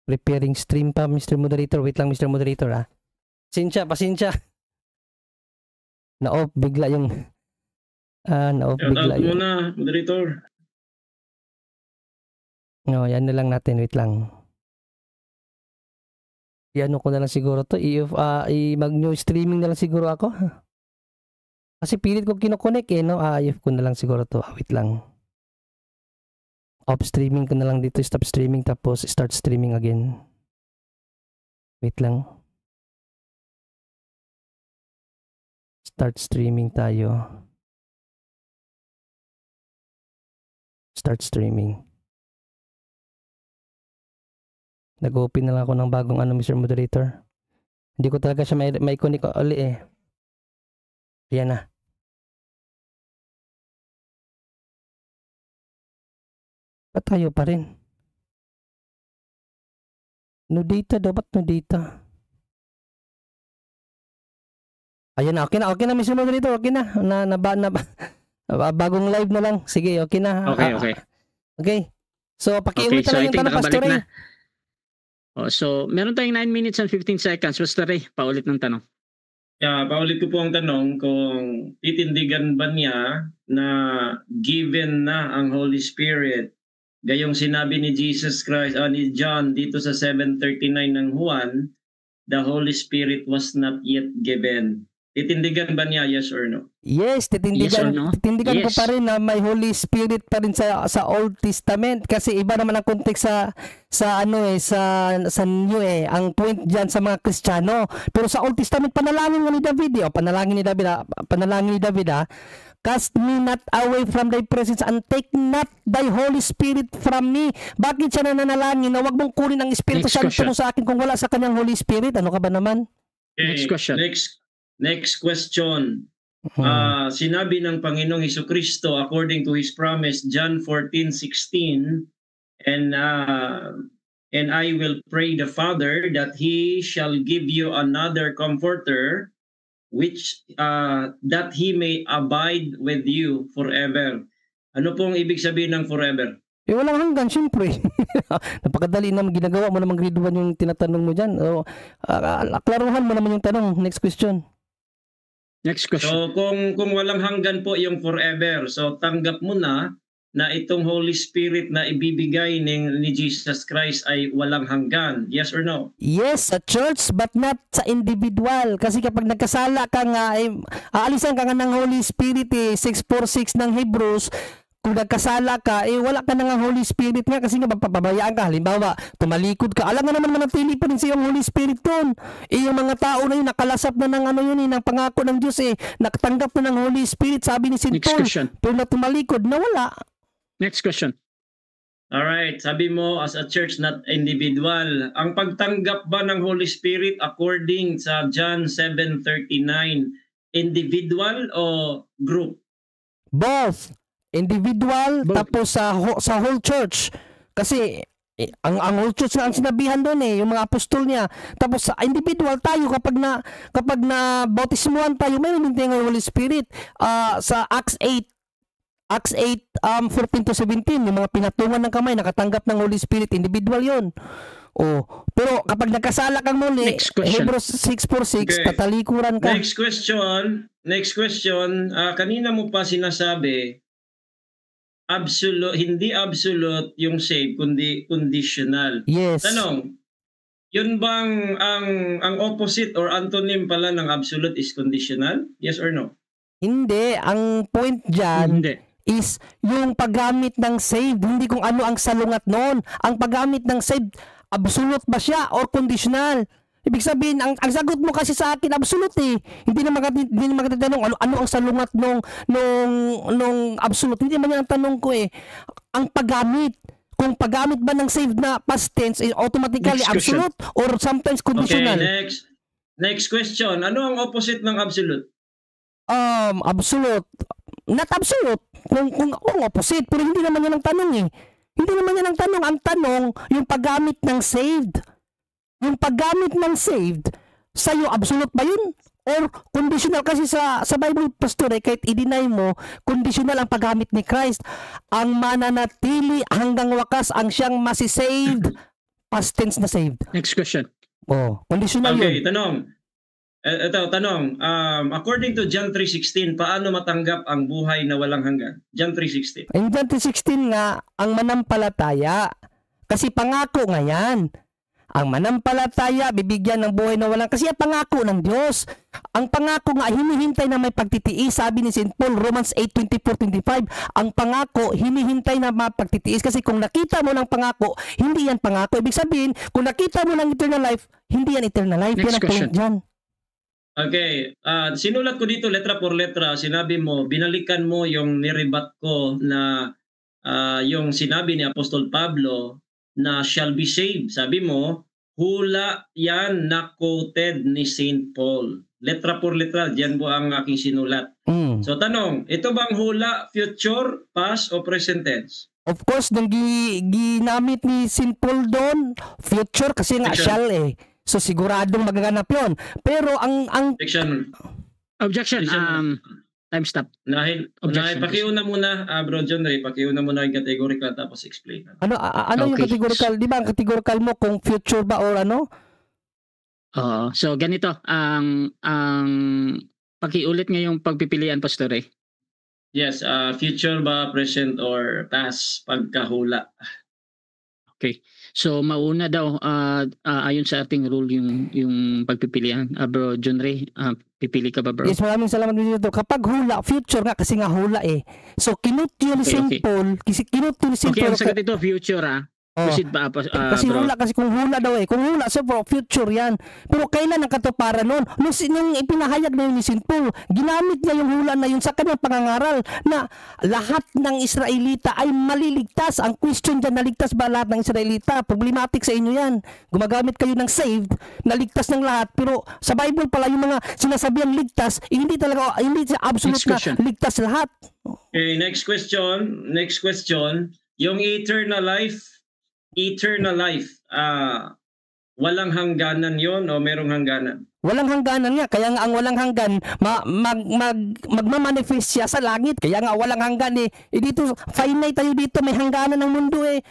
Preparing stream pa, Mr. Moderator. Wait lang, Mr. Moderator, ah. Pasensya. Na-off bigla yung... na-off bigla yung... muna, moderator. No, yan na lang natin. Wait lang. Iano ko na lang siguro to. Mag-new streaming na lang siguro ako. Kasi pilit ko kinokonek eh, no? I-off ko na lang siguro to. Wait lang. Off streaming ko na lang dito. Stop streaming tapos start streaming again. Wait lang. Start streaming tayo. Start streaming. Nag-open na lang ako ng bagong Mr. Moderator. Hindi ko talaga siya may connect uli eh. Yan na. Ba't tayo pa rin? No data daw. Ba't no data? Ayan na. Okay na Mr. Moderator. Okay na. Bagong live na lang. Sige, okay na. Okay. Okay. So, pakiulit so lang yung tanong, Pastor Ray. So, meron tayong 9 minutes and 15 seconds. Pastor Ray, paulit ng tanong. Paulit ko po ang tanong kung titindigan ba niya na given na ang Holy Spirit. Gayong sinabi ni Jesus Christ, ni John dito sa 7:39 ng Juan, the Holy Spirit was not yet given. Titindigan ba niya, yes or no? Yes, titindigan. Yes or no? Titindigan ko Yes. pa rin na may Holy Spirit pa rin sa Old Testament kasi iba naman ang context sa New eh. Ang point diyan sa mga Kristiyano. Pero sa Old Testament panalangin ni David, panalangin ni David. Cast me not away from thy presence and take not thy Holy Spirit from me. Bakit siya nananalangin na wag mong kunin ang Espiritu Next Santo question. mo sa akin kung wala sa kanyang Holy Spirit? Ano ka ba naman? Next question. Next question. Sinabi ng Panginoong Hesukristo according to His promise, John 14:16, and I will pray the Father that He shall give you another comforter, which that He may abide with you forever. Ano pong ibig sabihin ng forever? Walang hanggan, syempre. Napakadali na ginagawa mo namang grade 1 yung tinatanong mo dyan. Klaruhan mo naman yung tanong. Next question. Next question. So kung walang hanggan po yung forever, so tanggap mo na itong Holy Spirit na ibibigay ni Jesus Christ ay walang hanggan. Yes or no? Yes, sa church but not sa individual. Kasi kapag nagkasala ka nga, aalisan ka nga ng Holy Spirit 6:4-6 ng Hebrews. Kung nagkasala ka, wala ka na ng Holy Spirit nga kasi nga papabayaan ka. Halimbawa, tumalikod ka. Alam nga naman manatili pa rin sa iyong Holy Spirit doon. Yung mga tao na yun, nakalasap na ng ng pangako ng Diyos nakatanggap na ng Holy Spirit. Sabi ni St. Next Paul, question. pero na tumalikod, nawala. Next question. Alright, sabi mo as a church not individual. Ang pagtanggap ba ng Holy Spirit according sa John 7:39, individual o group? Both. Individual, Both. tapos sa whole church. Kasi ang whole church na ang sinabihan doon yung mga apostol niya. Tapos sa individual tayo kapag na bautismuhan tayo, mayroon din tayong Holy Spirit. Sa Acts 8:14-17, yung mga pinatungan ng kamay, nakatanggap ng Holy Spirit, individual yon. Pero kapag nagkasala kang muli, Next question. Hebrews 6:4-6, Okay. tatalikuran ka. Next question. Kanina mo pa sinasabi, hindi absolute yung save, kundi conditional. Yes. Tanong, yun bang ang opposite or antonym pala ng absolute is conditional? Yes or no? Hindi. Ang point dyan, Hindi. is yung paggamit ng saved, hindi kung ano ang salungat noon. Ang paggamit ng saved, absolute ba siya or conditional? Ibig sabihin, ang sagot mo kasi sa akin, absolute Hindi na magtatanong ano ang salungat nung absolute. Hindi man yan ang tanong ko Ang paggamit. Kung paggamit ba ng saved na past tense, automatically Next question. absolute or sometimes conditional? Okay, Next question. Ano ang opposite ng absolute? Absolute. Not absolute. Kung opposite, pero hindi naman yan ang tanong eh. Hindi naman yan ang tanong. Ang tanong, yung paggamit ng saved. Yung paggamit ng saved, sa'yo, absolute ba yun? Or conditional? Kasi sa Bible, pastor, kahit i-deny mo, conditional ang paggamit ni Christ. Ang mananatili hanggang wakas ang siyang masisaved. Past tense na saved. Next question. Conditional okay, yun. Tanong. According to John 3:16, paano matanggap ang buhay na walang hanggan? John 3:16. In John 3:16 nga, ang manampalataya. Kasi pangako nga yan. Ang manampalataya, bibigyan ng buhay na walang, kasi ang pangako ng Diyos. Ang pangako nga, hinihintay na may pagtitiis. Sabi ni St. Paul, Romans 8:24-25, ang pangako, hinihintay na mapagtitiis. Kasi kung nakita mo ng pangako, hindi yan pangako. Ibig sabihin, kung nakita mo ng eternal life, hindi yan eternal life. Next yan ang question. point dyan. Okay, sinulat ko dito letra por letra. Sinabi mo, binalikan mo yung nirebat ko na yung sinabi ni Apostol Pablo na shall be saved. Sabi mo, hula yan na quoted ni St. Paul. Letra por letra, diyan po ang aking sinulat. So tanong, ito bang hula future, past o present tense? Of course, nang ginamit ni St. Paul doon, future kasi nga shall eh. So siguradong magaganap yun. Pero ang Objection. Time stop. Pakiuna muna, Bro John Ray, pakiuna muna yung categorical tapos explain. Ano yung categorical? Di ba ang categorical mo kung future ba or ano? So ganito, ang pakiulit nga yung pagpipilian, Pastor Ray. Yes, future ba, present or past pagkahula. Okay. So mauna daw ayon sa ating rule yung pagpipilian. Bro John Ray, pipili ka ba, bro? Yes, maraming salamat dito. Kapag hula, future nga kasi nga hula eh. So kinut yun ni St. Paul, kinut yun ni St. Paul. Okay, ang sagot ito future Proceed ba? Kasi bro? hula, kasi kung hula daw eh. Kung hula, so bro, future yan. Pero kailan ang katuparan nun? Nung ipinahayag na yun ni St. Paul, ginamit niya yung hula na yun sa kanyang pangangaral na lahat ng Israelita ay maliligtas. Ang question dyan, naligtas ba lahat ng Israelita? Problematic sa inyo yan. Gumagamit kayo ng saved, naligtas ng lahat. Pero sa Bible pala yung mga sinasabihan ligtas, hindi talaga, hindi absolute na ligtas lahat. Okay, next question. Yung eternal life, walang hangganan yon o merong hangganan? Walang hangganan nga, kaya nga ang walang hanggan magmamanifest siya sa langit, kaya nga walang hanggan eh. Dito finite tayo dito, may hangganan ng mundo eh.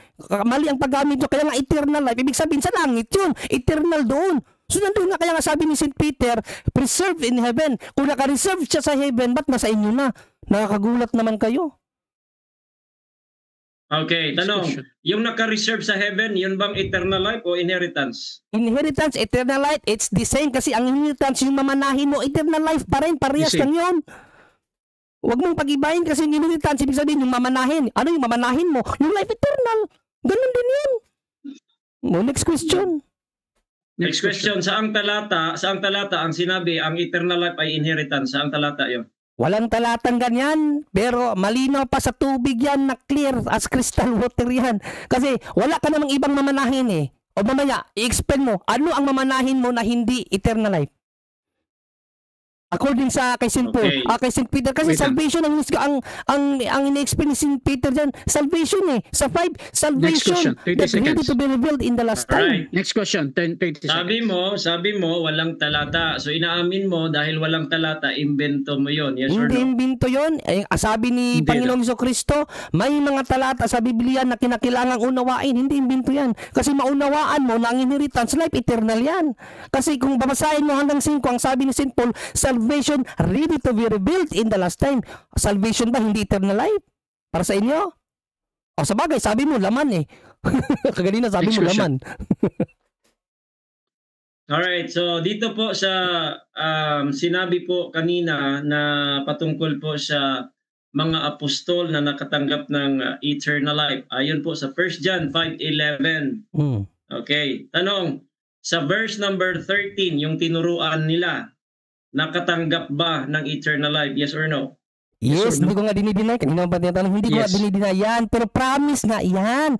Mali ang paggamit nyo, kaya nga eternal life, ibig sabihin sa langit yun, eternal doon. So nandun nga, kaya nga sabi ni St. Peter, preserved in heaven. Kung naka-reserve siya sa heaven, ba't nasa inyo na? Nakakagulat naman kayo. Okay, tanong, yung naka-reserve sa heaven, yun bang eternal life o inheritance? Inheritance, eternal life, it's the same kasi ang inheritance yung mamanahin mo, eternal life pa rin, parehas lang yun. Huwag mong pag-ibahin kasi yung inheritance, ibig sabihin yung mamanahin. Ano yung mamanahin mo? Yung life eternal. Ganun din yun. Next question. Next question, saang talata ang sinabi ang eternal life ay inheritance? Saang talata yun? Walang talatang ganyan, pero malinaw pa sa tubig yan na clear as crystal water yan. Kasi wala ka namang ibang mamanahin eh. O mamaya, i-explain mo, ano ang mamanahin mo na hindi eternal life? According sa kay St. Paul, kay St. Peter, kasi salvation ang ina-explain ni St. Peter dyan, salvation eh. Sa 5, salvation that's ready to be revealed in the last time. Next question, 30 seconds. Sabi mo, walang talata. So inaamin mo, dahil walang talata, invento mo yon. Yes or no? Hindi invento yun. Sabi ni Panginoong Jesucristo, may mga talata sa Biblia na kinakailangang unawain. Hindi invento yan. Kasi maunawaan mo na ang inheritance, life eternal yan. Kasi kung babasahin mo hanggang 5, ang sabi ni St. Paul, salvation ready to be revealed in the last time. Salvation ba hindi eternal life? Para sa inyo? O sa bagay, sabi mo laman eh. Kaganina sabi mo laman. Alright, so dito po sa sinabi po kanina na patungkol po sa mga apostol na nakatanggap ng eternal life. Ayon po sa 1 John 5:11. Okay, tanong, sa verse number 13, yung tinuruan nila, nakatanggap ba ng eternal life? Yes or no? Yes, hindi ko nga dinideny. Kanina pa tinatanong, hindi ko nga dinideny yan. Pero promise nga yan.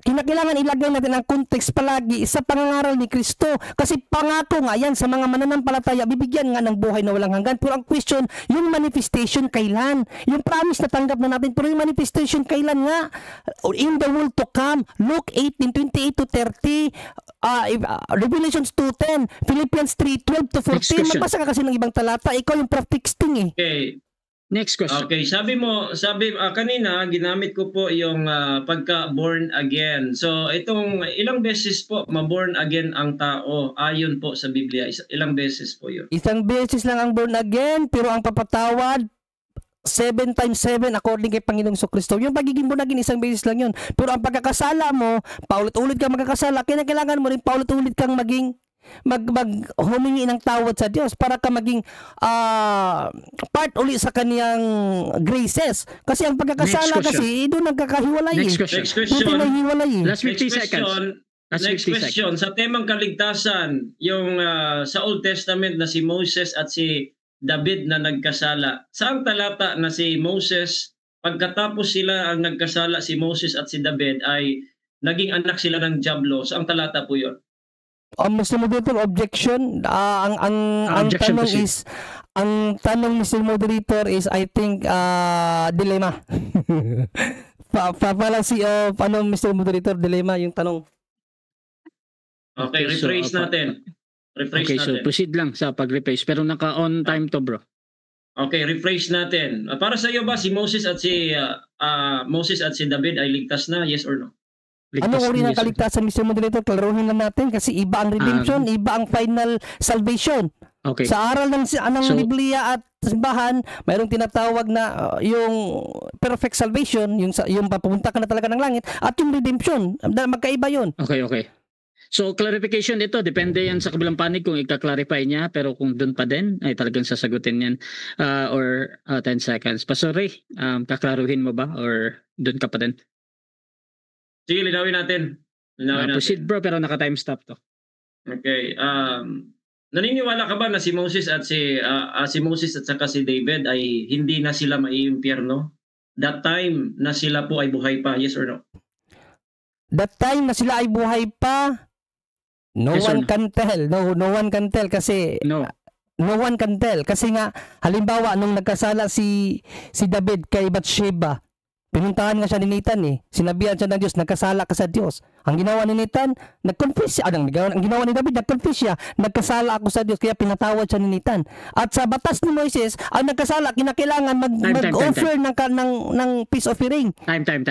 kinakailangan ilagay natin ang context palagi sa pangangaral ni Kristo. Kasi pangako nga yan sa mga mananampalataya, bibigyan nga ng buhay na walang hanggan. Pero ang question, yung manifestation kailan? Yung promise na tanggap na natin, pero yung manifestation kailan nga? In the world to come, Luke 18:28-30, Revelations 2:10, Philippians 3:12-14. Magbasa ka kasi ng ibang talata, ikaw yung prefixing eh. Okay. Next question. Okay, sabi kanina ginamit ko po yung pagka born again. So itong ilang beses po ma-born again ang tao ayon po sa Biblia. Ilang beses po 'yun? Isang beses lang ang born again, pero ang papatawad 7 times 7 according kay Panginoong Jesucristo. Yung pagiging born again isang beses lang 'yun. Pero ang pagkakasala mo, paulit-ulit kang magkakasala, kailangan mo rin paulit-ulit kang maging humingi ng tawad sa Diyos para ka maging part uli sa kaniyang graces. Kasi ang pagkakasala kasi doon nagkakahiwalay. Next question. Last 50 seconds. Next question. Sa temang kaligtasan, yung sa Old Testament na si Moses at si David na nagkasala. Saang talata na si Moses, pagkatapos sila ang nagkasala, si Moses at si David ay naging anak sila ng Diablo. Saang talata po 'yon? Mr. Moderator, objection. Ang Objection tanong proceed. is, ang tanong Mr. Moderator is I think dilemma. Fallacy of Mr. Moderator, dilemma yung tanong. Okay, rephrase natin. So proceed lang sa pag-rephrase pero naka-on time to, bro. Okay, rephrase natin. Para sa iyo ba si Moses at si David ay ligtas na, yes or no? Anong uri ng kaligtasan, Mr. Moderator? Klaruhin lang natin kasi iba ang redemption, iba ang final salvation. Okay. Sa aral ng Biblia at simbahan, mayroong tinatawag na yung perfect salvation, yung papunta ka na talaga ng langit, at yung redemption. Magkaiba yun. Okay. So clarification dito, depende yan sa kabilang panig kung ika-clarify niya, pero kung doon pa din, ay talagang sasagutin yan or 10 seconds. Pastor Ray, kaklaruhin mo ba or doon ka pa din? Sige, linawin natin. Proceed bro, pero naka-time stop to. Okay. Naniniwala ka ba na si Moses at saka si David ay hindi na sila maiimpyerno? That time na sila po ay buhay pa, yes or no? That time na sila ay buhay pa, no one can tell. No one can tell kasi No one can tell kasi nga halimbawa nung nagkasala si David kay Bathsheba, pinuntahan nga siya ni Nathan eh. Sinabihan siya ng Diyos, nagkasala ka sa Diyos. Ang ginawa ni Nathan, nag-confess siya. Ang ginawa ni David, nag-confess siya. Nagkasala ako sa Diyos, kaya pinatawad siya ni Nathan. At sa batas ni Moises, ang nagkasala, kinakailangan mag-offer ng peace offering. Time. 10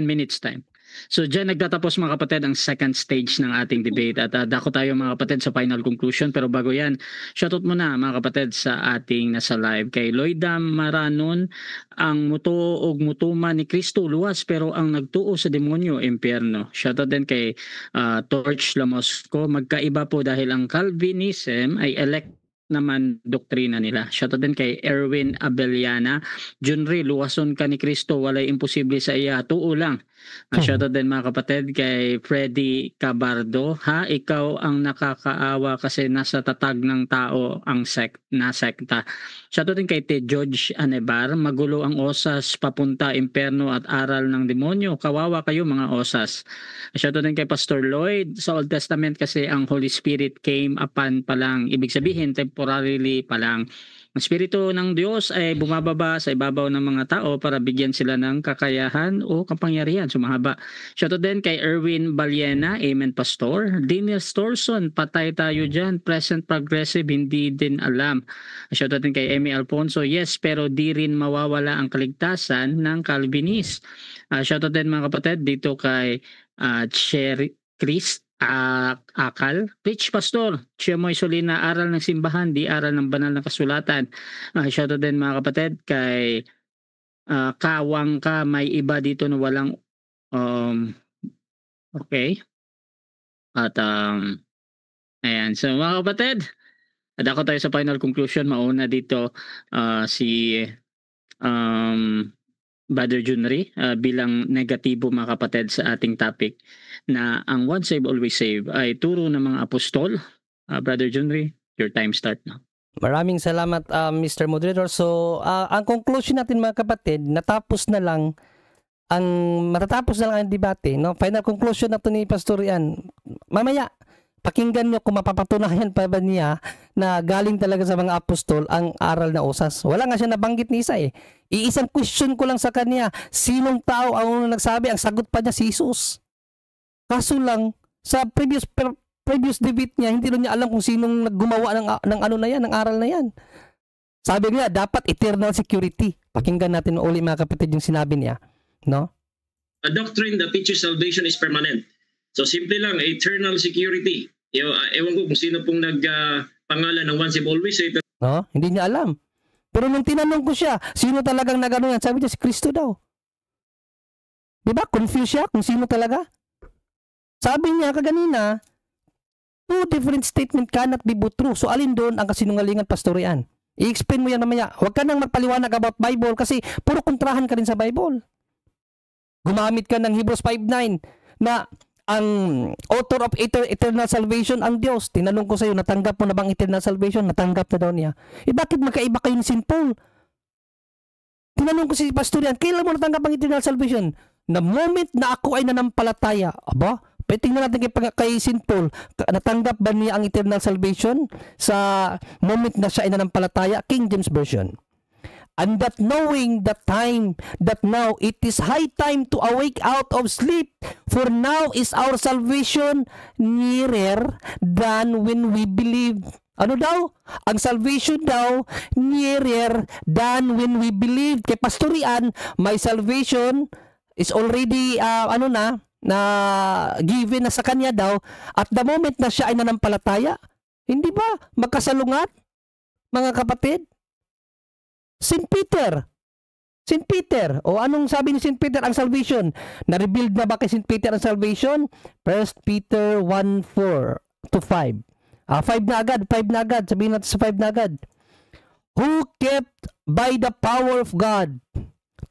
minutes time. So dyan nagtatapos mga kapatid ang second stage ng ating debate at dako tayo mga kapatid sa final conclusion, pero bago yan, shoutout muna mga kapatid sa ating nasa live kay Loida Maranon. Ang mutuo og mutuma ni Kristo luwas pero ang nagtuo sa demonyo impyerno. Shoutout din kay Torch Lamosco. Magkaiba po dahil ang Calvinism ay elect naman doktrina nila. Shoutout din kay Erwin Abeliana. Junri, luwason ka ni Kristo, walay imposible sa iya, tuo lang. Shoutout din mga kapatid kay Freddy Cabardo. Ikaw ang nakakaawa kasi nasa tatag ng tao ang sekta. Shoutout din kay T. George Anebar. Magulo ang osas, papunta imperno at aral ng demonyo. Kawawa kayo mga osas. Shoutout din kay Pastor Lloyd. Sa Old Testament kasi ang Holy Spirit came upon pa lang. Ibig sabihin, temporarily pa lang. Ang Espiritu ng Diyos ay bumababa sa ibabaw ng mga tao para bigyan sila ng kakayahan o kapangyarihan. Sumahaba. Shoutout din kay Erwin Baliena. Amen, Pastor. Daniel Storson, patay tayo dyan. Present progressive, hindi din alam. Shoutout din kay Amy Alfonso. Yes, pero di rin mawawala ang kaligtasan ng Calvinist. Shoutout din mga kapatid dito kay Cherry Chris Akal. Rich Pastor, Chiemoy Solina, aral ng simbahan, di aral ng banal na kasulatan. Shoutout din mga kapatid kay Kawang ka, may iba dito na walang okay. At ayan. So mga kapatid, at ako tayo sa final conclusion. Mauna dito si Brother Junri bilang negatibo mga kapatid sa ating topic na ang once save always save ay turo ng mga apostol. Brother Junri, your time start now. Maraming salamat Mr. Moderator. So ang conclusion natin mga kapatid, natapos na lang ang matatapos na lang ang debate, no? Final conclusion na to ni Pastor Ian. Mamaya, pakinggan nyo kung mapapatunayan pa ba niya na galing talaga sa mga apostol ang aral na usas. Wala nga siya nabanggit ni isa eh. Iisang question ko lang sa kanya, sinong tao ang unang nagsabi? Ang sagot pa niya si Jesus. Kaso lang, sa previous debate niya, hindi rin niya alam kung sinong naggumawa ng ano na yan, ng aral na yan. Sabi niya, dapat eternal security. Pakinggan natin uli mga kapatid yung sinabi niya. No? A doctrine that teaches salvation is permanent. So simple lang, eternal security. Ewan ko kung sino pong nagpangalan ng once and always. No? Hindi niya alam. Pero nung tinanong ko siya, sino talagang nagano yan? Sabi niya, si Kristo daw. Diba? Confused siya kung sino talaga. Sabi niya kaganina, two different statement cannot be both true. So alin doon ang kasinungalingan, Pastor Ian? I-explain mo yan mamaya. Huwag ka nang magpaliwanag about Bible kasi puro kontrahan ka rin sa Bible. Gumamit ka ng Hebrews 5:9 na ang author of eternal salvation ang Diyos. Tinanong ko sa iyo, natanggap mo na bang eternal salvation? Natanggap na daw niya. Bakit magkaiba kayo ni St. Paul? Tinanong ko si Pastor Ian, kailan mo natanggap ang eternal salvation? Na moment na ako ay nanampalataya. Aba, tingnan natin kay St. Paul, natanggap ba niya ang eternal salvation sa moment na siya ay nanampalataya? King James Version. And that knowing the time, that now it is high time to awake out of sleep, for now is our salvation nearer than when we believed. Ano daw? Ang salvation daw, nearer than when we believed. Kay Pastor Ian, my salvation is already, na given na sa kanya daw, at the moment na siya ay nanampalataya. Hindi ba magkasalungat, mga kapatid? St. Peter. O anong sabi ni St. Peter ang salvation? Na-revealed na ba kay St. Peter ang salvation? 1 Peter 1:4 to 5. 5 na agad. Sabihin natin sa 5 na agad. Who kept by the power of God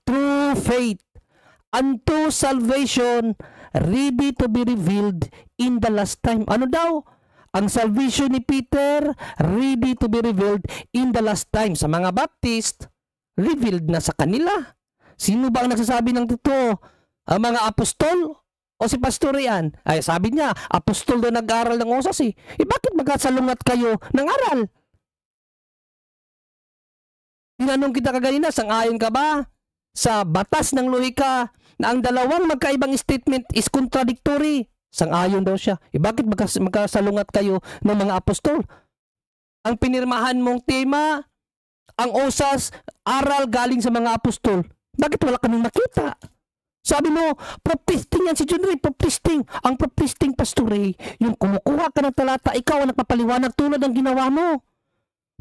through faith unto salvation, ready to be revealed in the last time. Ano daw? Ang salvation ni Peter, ready to be revealed in the last time. Sa mga Baptist, revealed na sa kanila. Sino ba ang nagsasabi ng totoo? Ang mga apostol o si Pastor Ian? Ay, sabi niya, apostol daw nag-aral ng usas eh. Bakit magkasalungat kayo ng aral? Tinanong kita kaganina, sang-ayon ka ba sa batas ng lohika na ang dalawang magkaibang statement is contradictory? Sang-ayon daw siya. Bakit magkasalungat kayo ng mga apostol? Ang pinirmahan mong tema, ang usas, aral galing sa mga apostol. Bakit wala kaming makita? Sabi mo, proplisting yan si John Ray, proplisting. Ang proplisting, Pastor Ray, yung kumukuha ka ng talata, ikaw ang nagpapaliwanag tulad ng ginawa mo.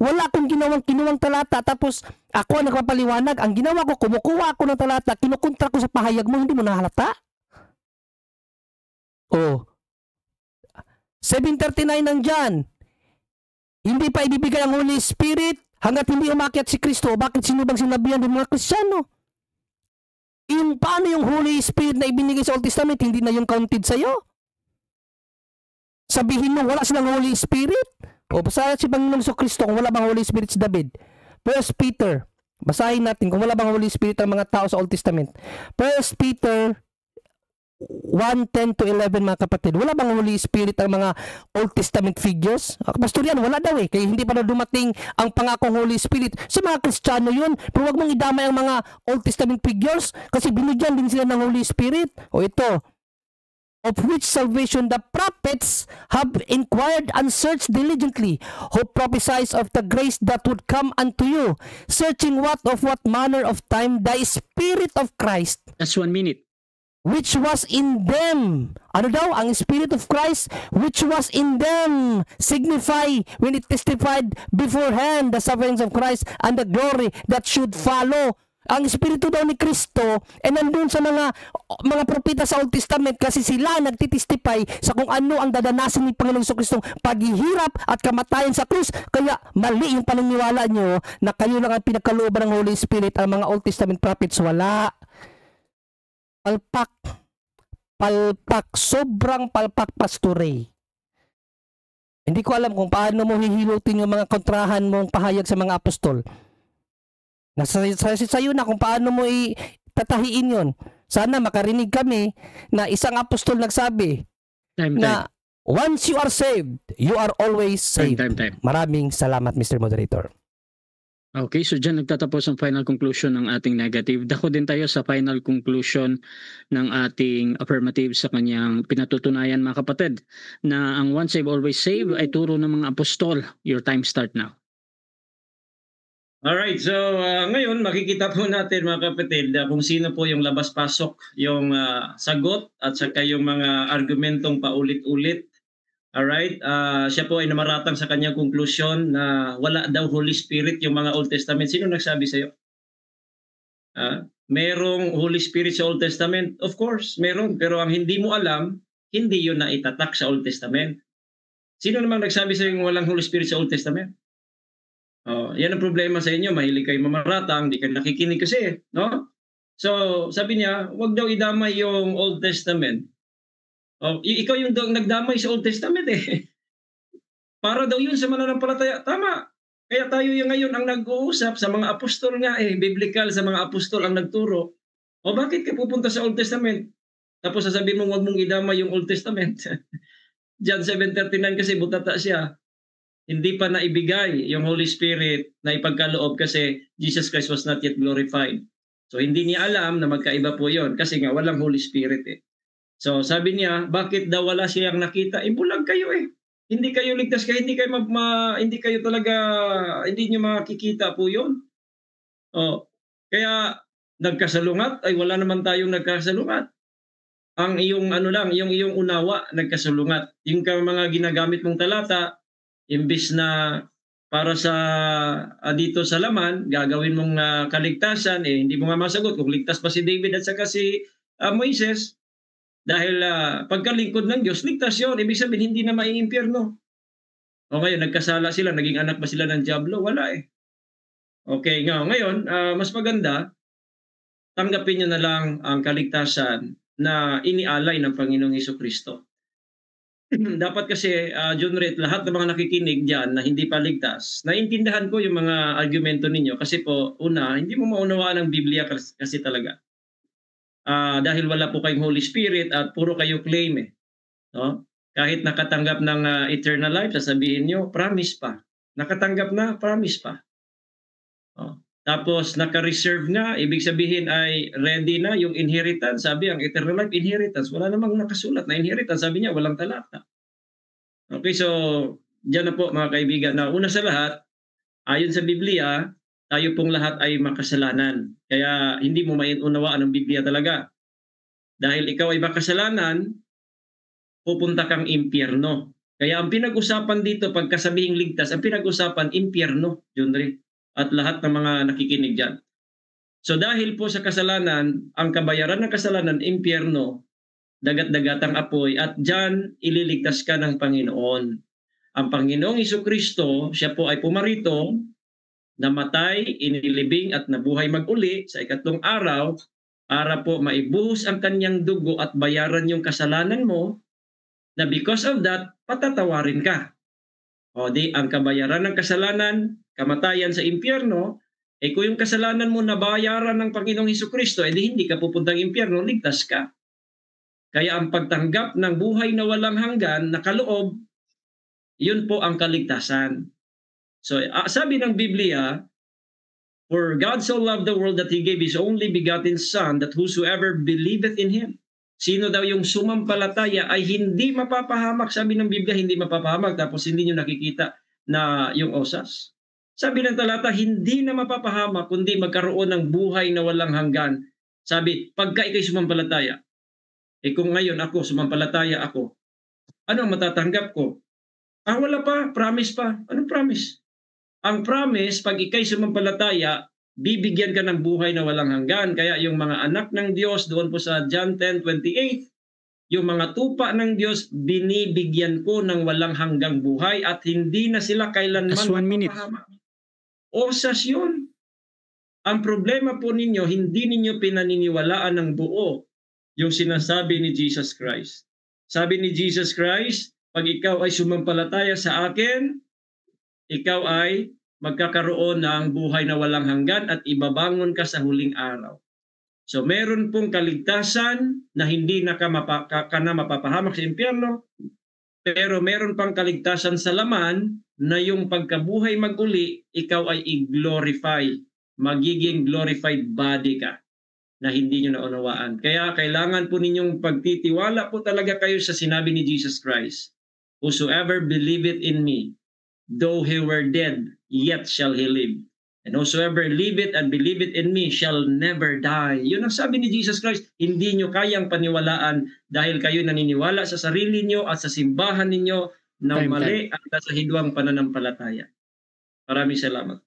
Wala akong kinuwang talata, tapos ako ang nagpapaliwanag. Ang ginawa ko, kumukuha ako ng talata, kinukontra ko sa pahayag mo, hindi mo nahalata? Oh, 739 nandyan. Hindi pa ibibigay ang Holy Spirit hanggat hindi umakyat si Kristo. Bakit sino bang sinabihan ng mga Kristiyano? Paano yung Holy Spirit na ibinigay sa Old Testament, hindi na yung counted sa'yo? Sabihin mo, wala silang Holy Spirit? O, basahin si Panginoon sa Kristo kung wala bang Holy Spirit si David. 1 Peter, basahin natin kung wala bang Holy Spirit ang mga tao sa Old Testament. 1 Peter 1:10 to 11 mga kapatid. Wala bang Holy Spirit ang mga Old Testament figures? Pastor yan, wala daw eh. Kaya hindi pa na dumating ang pangakong Holy Spirit. Sa mga Kristiyano yun. Pero huwag mong idamay ang mga Old Testament figures kasi binigyan din sila ng Holy Spirit. O ito, of which salvation the prophets have inquired and searched diligently, who prophesied of the grace that would come unto you, searching what manner of time the Spirit of Christ. That's 1 minute. Which was in them. Ano daw? Ang Spirit of Christ, which was in them, signify when it testified beforehand the sufferings of Christ and the glory that should follow. Ang Espiritu daw ni Kristo ay nandun sa mga propeta sa Old Testament kasi sila nagtitestify sa kung ano ang dadanasin ni Panginoong Kristong paghihirap at kamatayan sa krus. Kaya mali yung paniniwala nyo na kayo lang ang pinagkalooban ng Holy Spirit. Ang mga Old Testament prophets wala. Palpak, sobrang palpak, Pastor Ray. Hindi ko alam kung paano mo hihilutin yung mga kontrahan mong pahayag sa mga apostol. Nasa sayo na kung paano mo itatahiin yon. Sana makarinig kami na isang apostol nagsabi na once you are saved, you are always saved. Time. Maraming salamat, Mr. Moderator. Okay, so dyan nagtatapos ang final conclusion ng ating negative. Dako din tayo sa final conclusion ng ating affirmative sa kanyang pinatutunayan, mga kapatid, na ang once saved, always saved ay turo ng mga apostol. Your time start now. Alright, so ngayon makikita po natin, mga kapatid, kung sino po yung labas-pasok, yung sagot at saka yung mga argumentong paulit-ulit. Alright, siya po ay namaratang sa kanyang conclusion na wala daw Holy Spirit yung mga Old Testament. Sino nagsabi sa'yo? Merong Holy Spirit sa Old Testament? Of course, meron. Pero ang hindi mo alam, hindi yun na itatak sa Old Testament. Sino namang nagsabi sa'yo yung walang Holy Spirit sa Old Testament? Yan ang problema sa inyo. Mahilig kayo mamaratang, di kayo nakikinig kasi. No? So, sabi niya, wag daw idamay yung Old Testament. Ikaw yung nagdamay sa Old Testament eh. Para daw yun sa mananampalataya. Tama. Kaya tayo yung ngayon ang nag-uusap sa mga apostol nga eh. Biblical sa mga apostol ang nagturo. Bakit ka pupunta sa Old Testament? Tapos sasabihin mo wag mong idamay yung Old Testament. John 7:39 kasi butata siya. Hindi pa naibigay yung Holy Spirit na ipagkaloob kasi Jesus Christ was not yet glorified. So hindi niya alam na magkaiba po yon kasi nga walang Holy Spirit eh. So sabi niya, bakit daw wala siyang nakita? Bulag kayo eh. Hindi kayo ligtas kaya hindi kayo talaga hindi niyo makikita po 'yon. Kaya nagkasalungat ay wala naman tayong nagkasalungat. Ang iyong yung iyong unawa nagkasalungat. Yung mga ginagamit mong talata imbis na para sa dito sa laman gagawin mong kaligtasan hindi mo nga masagot kung ligtas pa si David at saka si Moises. Dahil pagkalingkod ng Diyos, ligtas yun. Ibig sabihin, hindi na maiimpyerno. Ngayon, nagkasala sila. Naging anak ba sila ng Diablo? Wala eh. Okay, ngayon, mas maganda, tanggapin nyo na lang ang kaligtasan na inialay ng Panginoong Hesukristo. Dapat kasi, John Red, lahat ng mga nakikinig dyan na hindi pa ligtas, naintindihan ko yung mga argumento ninyo. Kasi po, una, hindi mo maunawaan ang Biblia kasi talaga. Dahil wala po kayong Holy Spirit at puro kayo claim eh. No? Kahit nakatanggap ng eternal life, sasabihin nyo, promise pa. Nakatanggap na, promise pa. Tapos naka-reserve nga, ibig sabihin ay ready na yung inheritance. Sabi ang eternal life, inheritance. Wala namang nakasulat na inheritance. Sabi niya, walang talata. Okay, so dyan na po mga kaibigan. Na una sa lahat, ayon sa Biblia, tayo pong lahat ay makasalanan. Kaya hindi mo mainunawaan ang Biblia talaga. Dahil ikaw ay makasalanan, pupunta kang impyerno. Kaya ang pinag-usapan dito, pagkasabihing ligtas, ang pinag-usapan, impyerno, Junri, at lahat ng mga nakikinig dyan. So dahil po sa kasalanan, ang kabayaran ng kasalanan, impyerno, dagat-dagatang apoy, at dyan ililigtas ka ng Panginoon. Ang Panginoong Hesukristo, siya po ay pumarito, namatay, inilibing at nabuhay mag-uli sa ikatlong araw para po maibuhos ang kanyang dugo at bayaran yung kasalanan mo na because of that, patatawarin ka. Di ang kabayaran ng kasalanan, kamatayan sa impyerno, kung yung kasalanan mo nabayaran ng Panginoong Hesukristo, di hindi ka pupuntang impyerno, ligtas ka. Kaya ang pagtanggap ng buhay na walang hanggan na kaloob, yun po ang kaligtasan. So, sabi ng Biblia, for God so loved the world that He gave His only begotten Son, that whosoever believeth in Him. Sino daw yung sumampalataya ay hindi mapapahamak. Sabi ng Biblia, hindi mapapahamak. Tapos hindi nyo nakikita na yung osas. Sabi ng talata, hindi na mapapahamak, kundi magkaroon ng buhay na walang hanggan. Sabi, pagka ikay sumampalataya, kung ngayon ako, sumampalataya ako, ano ang matatanggap ko? Wala pa, promise pa. Anong promise? Ang promise, pag ikay sumampalataya, bibigyan ka ng buhay na walang hanggan. Kaya yung mga anak ng Diyos, doon po sa John 10:28, yung mga tupa ng Diyos, binibigyan ko ng walang hanggang buhay at hindi na sila kailanman mapapahamak. Osas yun. Ang problema po ninyo, hindi ninyo pinaniniwalaan ng buo yung sinasabi ni Jesus Christ. Sabi ni Jesus Christ, pag ikaw ay sumampalataya sa akin, ikaw ay magkakaroon ng buhay na walang hanggan at ibabangon ka sa huling araw. So meron pong kaligtasan na hindi ka na mapapahamak sa impyerno, pero meron pang kaligtasan sa laman na yung pagkabuhay maguli, ikaw ay i-glorify. Magiging glorified body ka na hindi nyo naunawaan. Kaya kailangan po ninyong pagtitiwala po talaga kayo sa sinabi ni Jesus Christ. Whosoever believeth in me, though he were dead, yet shall he live. And whosoever liveth and believeth in me shall never die. Yun ang sabi ni Jesus Christ. Hindi nyo kayang paniwalaan dahil kayo naniniwala sa sarili nyo at sa simbahan ninyo na mali at sa hidwang pananampalataya. Maraming salamat.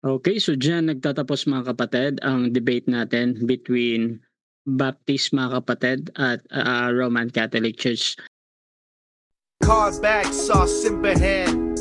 Okay, so dyan nagtatapos mga kapatid ang debate natin between Baptist mga kapatid at Roman Catholic Church. Card back, saw Simba hand.